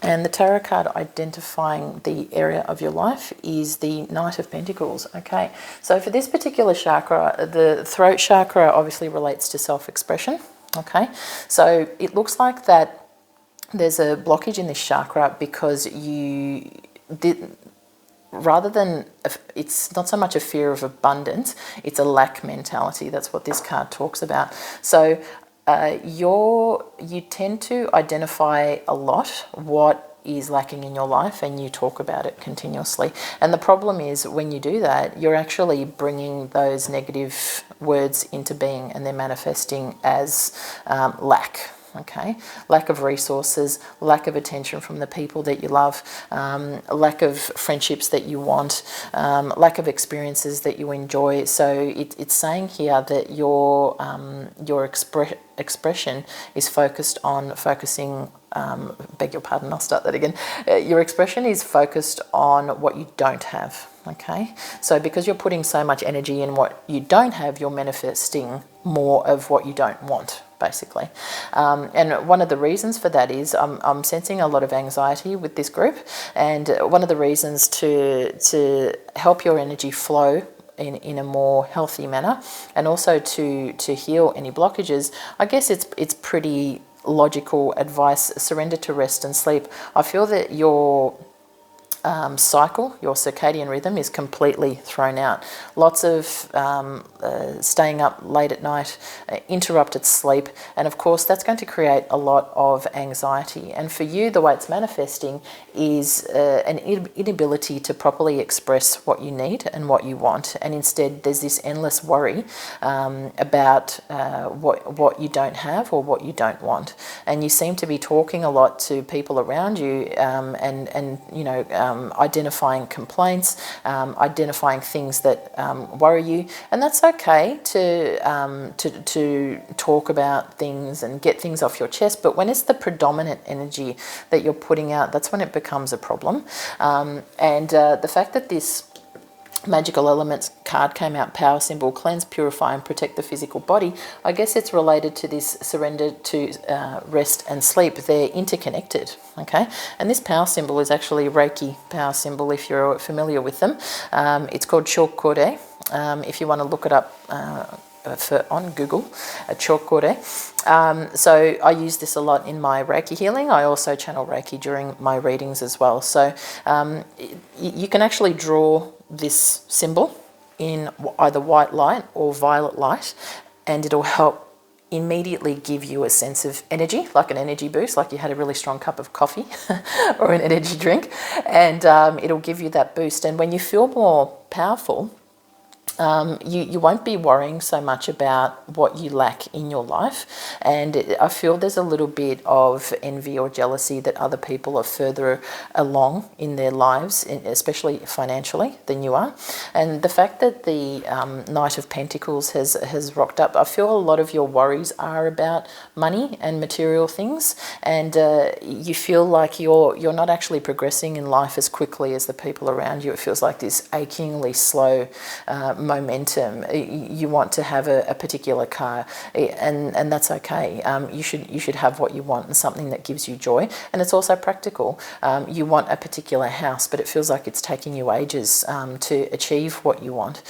And the tarot card identifying the area of your life is the Knight of Pentacles. Okay, so for this particular chakra, the throat chakra obviously relates to self-expression. Okay, so it looks like that there's a blockage in this chakra because you did, rather than, it's not so much a fear of abundance, it's a lack mentality. That's what this card talks about. So you tend to identify a lot what is lacking in your life, and you talk about it continuously. And the problem is when you do that, you're actually bringing those negative words into being, and they're manifesting as lack. Okay, lack of resources, lack of attention from the people that you love, lack of friendships that you want, lack of experiences that you enjoy. So it's saying here that your expression is focusing. Beg your pardon, I'll start that again. Your expression is focused on what you don't have. Okay, so because you're putting so much energy in what you don't have, you're manifesting more of what you don't want, basically. And one of the reasons for that is I'm sensing a lot of anxiety with this group, and one of the reasons to help your energy flow in a more healthy manner, and also to heal any blockages, I guess it's pretty logical advice: surrender to rest and sleep. I feel that your cycle, your circadian rhythm is completely thrown out. Lots of staying up late at night, interrupted sleep, and of course that's going to create a lot of anxiety. And for you, the way it's manifesting is an inability to properly express what you need and what you want, and instead there's this endless worry about what you don't have or what you don't want. And you seem to be talking a lot to people around you, and you know, identifying complaints, identifying things that worry you, and that's okay to talk about things and get things off your chest. But when it's the predominant energy that you're putting out, that's when it becomes a problem. And the fact that this magical elements card came out, power symbol, cleanse, purify and protect the physical body, I guess it's related to this surrender to rest and sleep. They're interconnected. Okay, and this power symbol is actually Reiki power symbol, if you're familiar with them. It's called chakra. If you want to look it up on Google, chakra. So I use this a lot in my Reiki healing. I also channel Reiki during my readings as well. So you can actually draw this symbol in either white light or violet light, and it'll help immediately give you a sense of energy, like an energy boost, like you had a really strong cup of coffee or an energy drink, and it'll give you that boost. And when you feel more powerful, you won't be worrying so much about what you lack in your life. And I feel there's a little bit of envy or jealousy that other people are further along in their lives, especially financially, than you are. And the fact that the Knight of Pentacles has rocked up, I feel a lot of your worries are about money and material things, and you feel like you're not actually progressing in life as quickly as the people around you. It feels like this achingly slow momentum. You want to have a particular car, and that's okay. You should have what you want and something that gives you joy, and it's also practical. You want a particular house, but it feels like it's taking you ages to achieve what you want.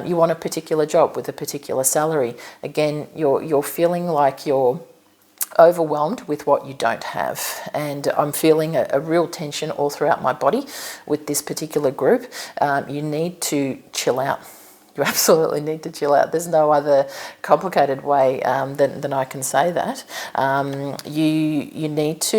You want a particular job with a particular salary. Again, you're feeling like you're overwhelmed with what you don't have, and I'm feeling a real tension all throughout my body with this particular group. You need to chill out. You absolutely need to chill out. There's no other complicated way than I can say that. You need to,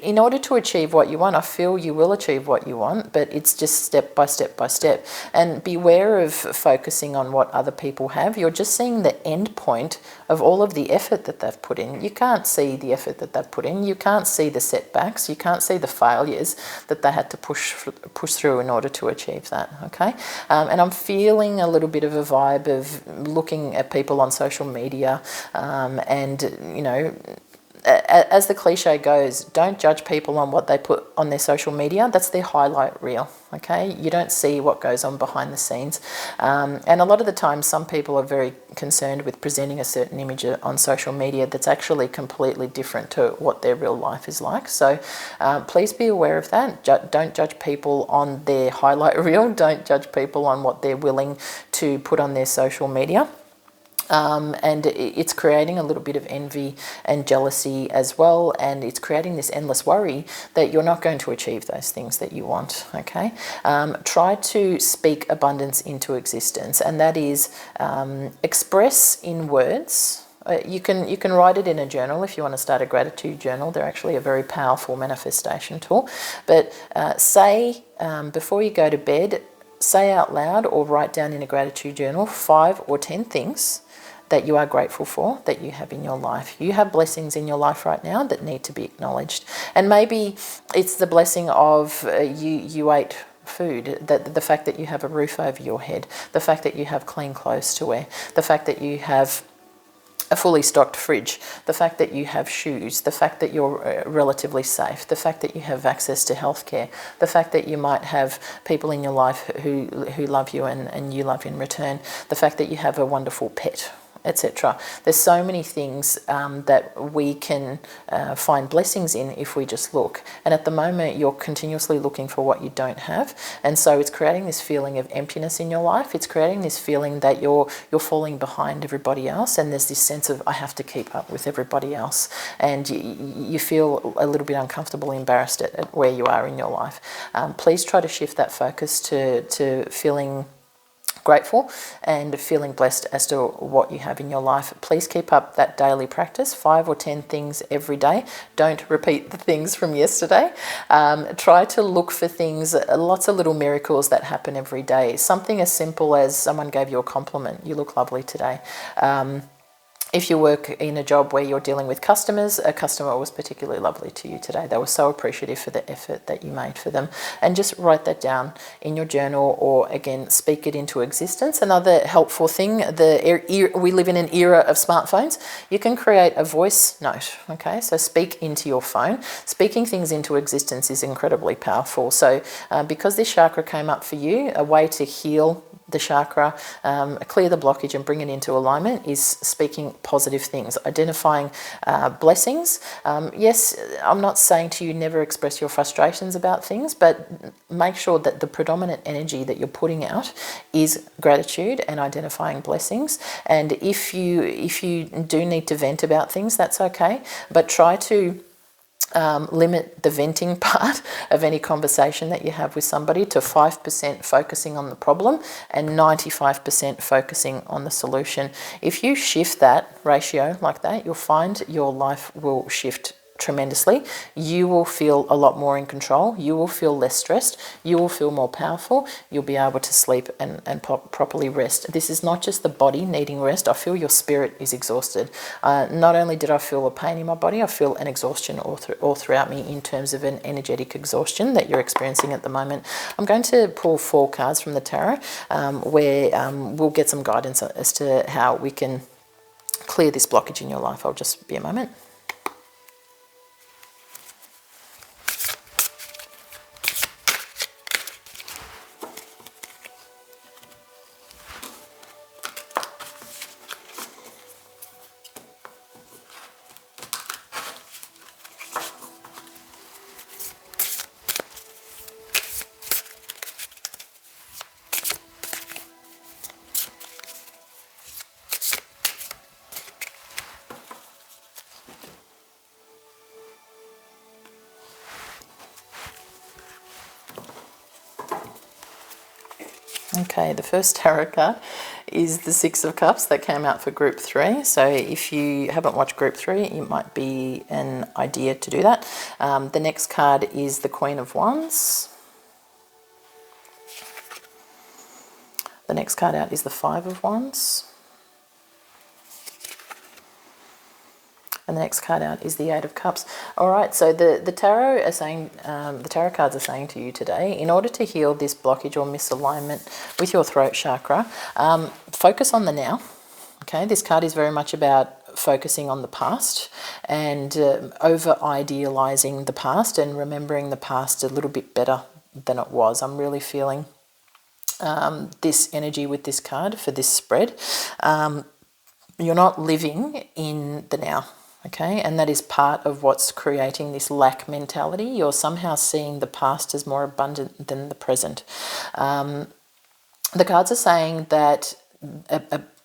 in order to achieve what you want, I feel you will achieve what you want, but it's just step by step by step. And beware of focusing on what other people have. You're just seeing the end point of all of the effort that they've put in. You can't see the effort that they've put in. You can't see the setbacks. You can't see the failures that they had to push through in order to achieve that, okay? And I'm feeling a little bit of a vibe of looking at people on social media and, you know, as the cliche goes, don't judge people on what they put on their social media. That's their highlight reel, okay? You don't see what goes on behind the scenes. And a lot of the time, some people are very concerned with presenting a certain image on social media that's actually completely different to what their real life is like. So please be aware of that. Don't judge people on their highlight reel. Don't judge people on what they're willing to put on their social media. And it's creating a little bit of envy and jealousy as well, and it's creating this endless worry that you're not going to achieve those things that you want, okay? Try to speak abundance into existence, and that is express in words. You can write it in a journal if you want to start a gratitude journal. They're actually a very powerful manifestation tool. But say, before you go to bed, say out loud or write down in a gratitude journal 5 or 10 things that you are grateful for, that you have in your life. You have blessings in your life right now that need to be acknowledged. And maybe it's the blessing of you ate food, that the fact that you have a roof over your head, the fact that you have clean clothes to wear, the fact that you have a fully stocked fridge, the fact that you have shoes, the fact that you're relatively safe, the fact that you have access to healthcare, the fact that you might have people in your life who love you and you love in return, the fact that you have a wonderful pet, etc. There's so many things that we can find blessings in if we just look. And at the moment, you're continuously looking for what you don't have. And so it's creating this feeling of emptiness in your life. It's creating this feeling that you're falling behind everybody else. And there's this sense of, I have to keep up with everybody else. And you feel a little bit uncomfortable, embarrassed at where you are in your life. Please try to shift that focus to feeling grateful and feeling blessed as to what you have in your life. Please keep up that daily practice, 5 or 10 things every day. Don't repeat the things from yesterday. Try to look for things, lots of little miracles that happen every day. Something as simple as someone gave you a compliment. You look lovely today. If you work in a job where you're dealing with customers, a customer was particularly lovely to you today. They were so appreciative for the effort that you made for them. And just write that down in your journal, or again, speak it into existence. Another helpful thing, we live in an era of smartphones. You can create a voice note, okay? So speak into your phone. Speaking things into existence is incredibly powerful. So because this chakra came up for you, a way to heal the chakra, clear the blockage and bring it into alignment is speaking positive things, identifying blessings. Yes, I'm not saying to you never express your frustrations about things, but make sure that the predominant energy that you're putting out is gratitude and identifying blessings. And if you do need to vent about things, that's okay, but try to limit the venting part of any conversation that you have with somebody to 5% focusing on the problem and 95% focusing on the solution. If you shift that ratio like that, you'll find your life will shift tremendously. You will feel a lot more in control. You will feel less stressed. You will feel more powerful. You'll be able to sleep and properly rest. This is not just the body needing rest. I feel your spirit is exhausted. Not only did I feel a pain in my body, I feel an exhaustion all throughout me in terms of an energetic exhaustion that you're experiencing at the moment. I'm going to pull 4 cards from the tarot where we'll get some guidance as to how we can clear this blockage in your life. I'll just be a moment. Okay, the first tarot card is the Six of Cups that came out for Group 3. So if you haven't watched Group 3, it might be an idea to do that. The next card is the Queen of Wands. The next card out is the Five of Wands. And the next card out is the Eight of Cups. All right, so the tarot are saying, the tarot cards are saying to you today, in order to heal this blockage or misalignment with your throat chakra, focus on the now. Okay, this card is very much about focusing on the past and over-idealizing the past and remembering the past a little bit better than it was. I'm really feeling this energy with this card for this spread. You're not living in the now. Okay, and that is part of what's creating this lack mentality. You're somehow seeing the past as more abundant than the present. The cards are saying that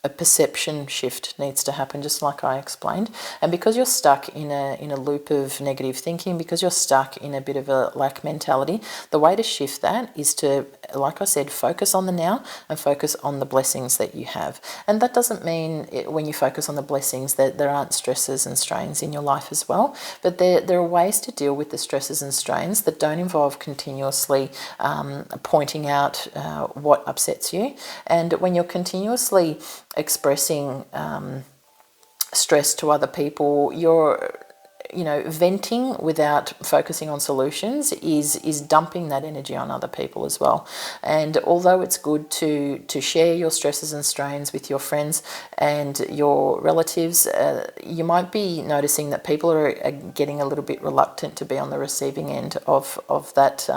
a perception shift needs to happen, just like I explained. And because you're stuck in a loop of negative thinking, because you're stuck in a bit of a lack mentality, the way to shift that is to, like I said, focus on the now and focus on the blessings that you have. And that doesn't mean when you focus on the blessings that there aren't stresses and strains in your life as well. But there are ways to deal with the stresses and strains that don't involve continuously pointing out what upsets you. And when you're continuously expressing stress to other people, you're venting without focusing on solutions is dumping that energy on other people as well. And although it's good to share your stresses and strains with your friends and your relatives, you might be noticing that people are getting a little bit reluctant to be on the receiving end of that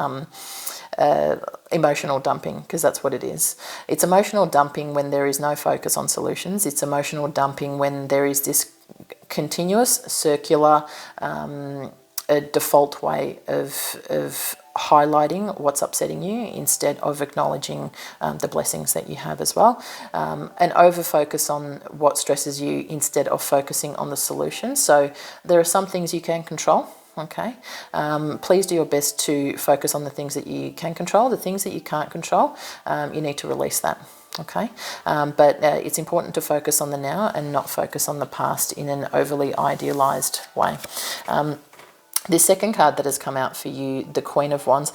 emotional dumping, because that's what it is. It's emotional dumping when there is no focus on solutions. It's emotional dumping when there is this continuous circular default way of highlighting what's upsetting you instead of acknowledging the blessings that you have as well, and over focus on what stresses you instead of focusing on the solutions. So there are some things you can control. Okay, please do your best to focus on the things that you can control. The things that you can't control, you need to release that. Okay, but it's important to focus on the now and not focus on the past in an overly idealized way. The second card that has come out for you, the Queen of Wands,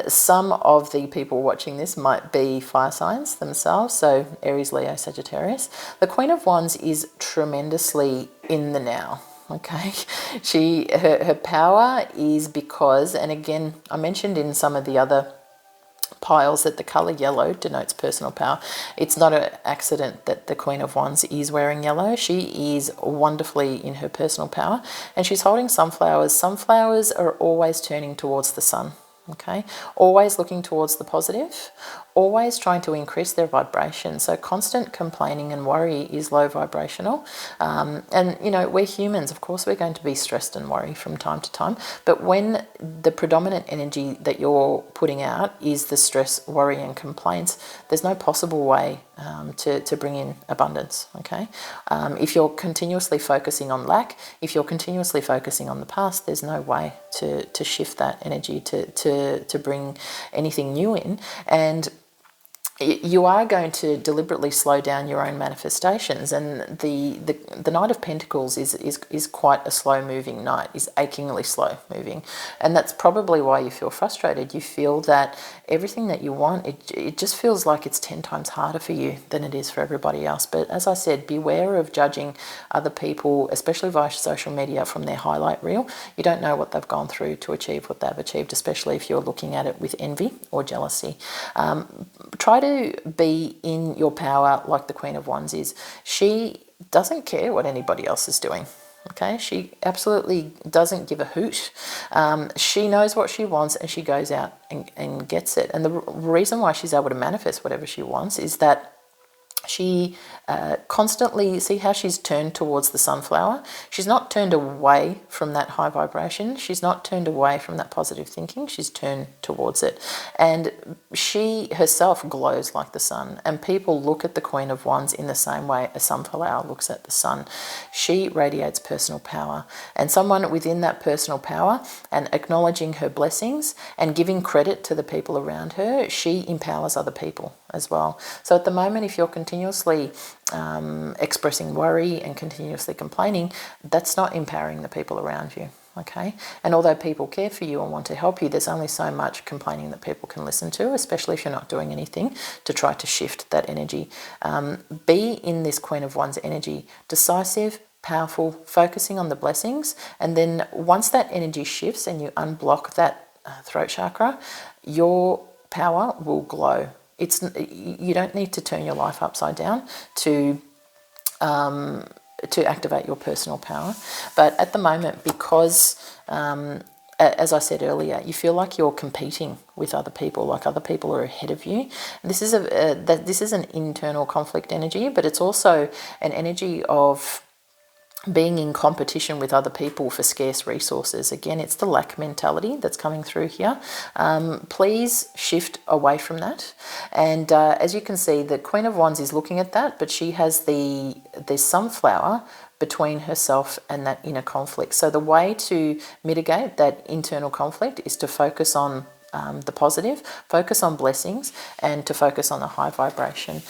some of the people watching this might be fire signs themselves, so Aries, Leo, Sagittarius. The Queen of Wands is tremendously in the now. Okay, her power is because, and again, I mentioned in some of the other piles that the color yellow denotes personal power. It's not an accident that the Queen of Wands is wearing yellow. She is wonderfully in her personal power, and she's holding sunflowers. Sunflowers are always turning towards the sun. Okay, always looking towards the positive, always trying to increase their vibration. So constant complaining and worry is low vibrational. And, we're humans. Of course, we're going to be stressed and worry from time to time. But when the predominant energy that you're putting out is the stress, worry, and complaints, there's no possible way to bring in abundance. Okay, if you're continuously focusing on lack, if you're continuously focusing on the past, there's no way to shift that energy to bring anything new in. And you are going to deliberately slow down your own manifestations, and the Knight of Pentacles is quite a slow moving knight, is achingly slow moving, and that's probably why you feel frustrated. You feel that everything that you want, it just feels like it's 10 times harder for you than it is for everybody else. But as I said, beware of judging other people, especially via social media, from their highlight reel. You don't know what they've gone through to achieve what they've achieved, especially if you're looking at it with envy or jealousy. Try to be in your power like the Queen of Wands is. She doesn't care what anybody else is doing. Okay, she absolutely doesn't give a hoot. She knows what she wants and she goes out and gets it. And the reason why she's able to manifest whatever she wants is that she constantly, see how she's turned towards the sunflower? She's not turned away from that high vibration. She's not turned away from that positive thinking. She's turned towards it. And she herself glows like the sun. And people look at the Queen of Wands in the same way a sunflower looks at the sun. She radiates personal power. And someone within that personal power and acknowledging her blessings and giving credit to the people around her, she empowers other people. as well. So at the moment, if you're continuously expressing worry and continuously complaining, that's not empowering the people around you. Okay, and although people care for you and want to help you, there's only so much complaining that people can listen to, especially if you're not doing anything to try to shift that energy. Be in this Queen of Wands energy, decisive, powerful, focusing on the blessings, and then once that energy shifts and you unblock that throat chakra, your power will glow. You don't need to turn your life upside down to activate your personal power. But at the moment, because as I said earlier, you feel like you're competing with other people, like other people are ahead of you. This is this is an internal conflict energy, but it's also an energy of being in competition with other people for scarce resources. Again, it's the lack mentality that's coming through here. Please shift away from that. And as you can see, the Queen of Wands is looking at that, but she has the sunflower between herself and that inner conflict. So the way to mitigate that internal conflict is to focus on the positive, focus on blessings, and to focus on the high vibration.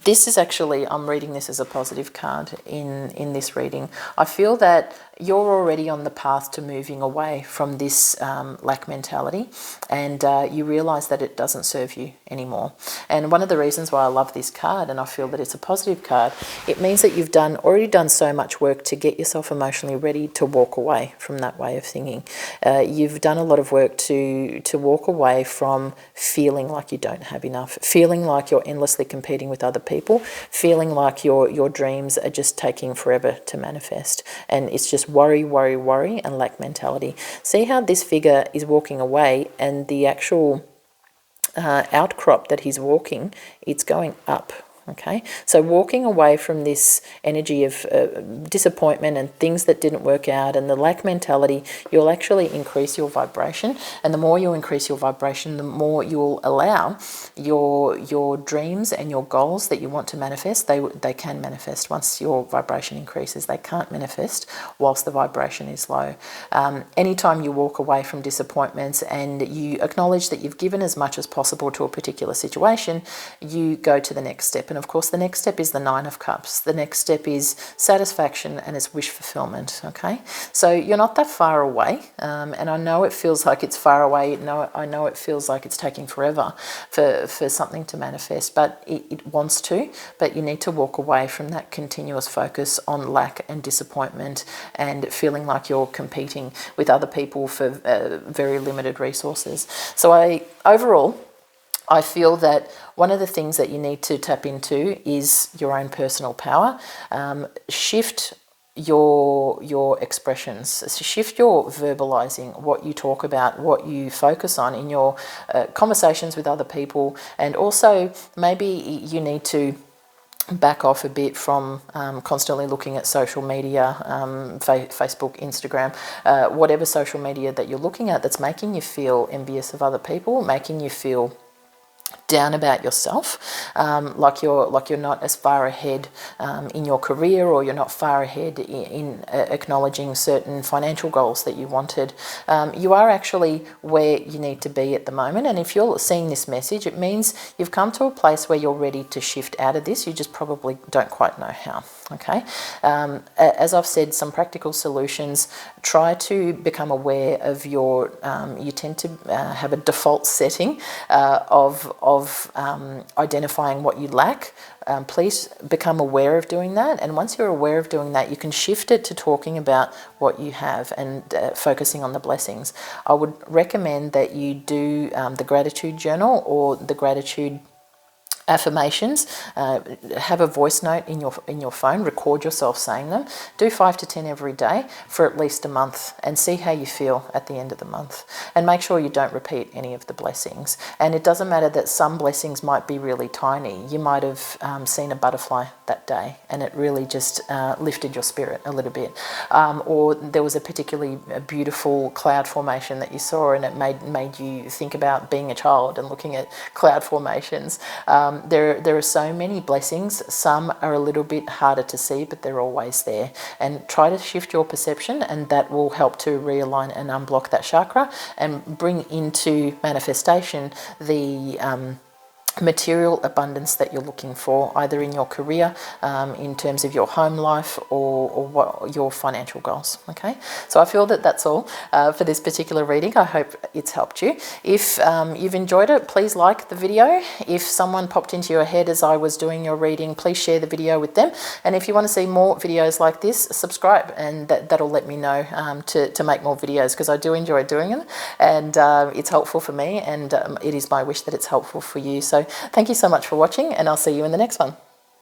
This is actually, I'm reading this as a positive card in this reading. I feel that you're already on the path to moving away from this lack mentality, and you realize that it doesn't serve you anymore. And one of the reasons why I love this card, and I feel that it's a positive card, it means that you've already done so much work to get yourself emotionally ready to walk away from that way of thinking. You've done a lot of work to walk away from feeling like you don't have enough, feeling like you're endlessly competing with other people, feeling like your dreams are just taking forever to manifest, and it's just worry, worry, worry, and lack mentality. See how this figure is walking away, and the actual outcrop that he's walking, it's going up. Okay, so walking away from this energy of disappointment and things that didn't work out and the lack mentality, you'll actually increase your vibration. And the more you increase your vibration, the more you'll allow your dreams and your goals that you want to manifest, they can manifest once your vibration increases. They can't manifest whilst the vibration is low. Anytime you walk away from disappointments and you acknowledge that you've given as much as possible to a particular situation, you go to the next step. And of course, the next step is the Nine of Cups. The next step is satisfaction and it's wish fulfillment. Okay, so you're not that far away, and I know it feels like it's far away. I know it feels like it's taking forever for something to manifest, but it wants to. But you need to walk away from that continuous focus on lack and disappointment and feeling like you're competing with other people for very limited resources. So overall, I feel that one of the things that you need to tap into is your own personal power. Shift your expressions, shift your verbalizing, what you talk about, what you focus on in your conversations with other people, and also maybe you need to back off a bit from constantly looking at social media, Facebook, Instagram, whatever social media that you're looking at that's making you feel envious of other people, making you feel down about yourself, like you're not as far ahead in your career, or you're not far ahead in acknowledging certain financial goals that you wanted. You are actually where you need to be at the moment, and if you're seeing this message, it means you've come to a place where you're ready to shift out of this. You just probably don't quite know how. Okay, as I've said, some practical solutions. Try to become aware of your. You tend to have a default setting of identifying what you lack. Please become aware of doing that, and once you're aware of doing that, you can shift it to talking about what you have and focusing on the blessings. I would recommend that you do the gratitude journal or the gratitude affirmations. Have a voice note in your phone, record yourself saying them. Do 5 to 10 every day for at least a month, and see how you feel at the end of the month. And make sure you don't repeat any of the blessings. And it doesn't matter that some blessings might be really tiny. You might have seen a butterfly that day and it really just lifted your spirit a little bit, or there was a particularly beautiful cloud formation that you saw and it made you think about being a child and looking at cloud formations. There are so many blessings. Some are a little bit harder to see, but they're always there. And try to shift your perception, and that will help to realign and unblock that chakra and bring into manifestation the material abundance that you're looking for, either in your career, in terms of your home life, or what your financial goals. Okay, so I feel that that's all for this particular reading. I hope it's helped you. If you've enjoyed it, please like the video. If someone popped into your head as I was doing your reading, please share the video with them. And if you want to see more videos like this, subscribe, and that'll let me know to make more videos, because I do enjoy doing them, and it's helpful for me, and it is my wish that it's helpful for you. So thank you so much for watching, and I'll see you in the next one.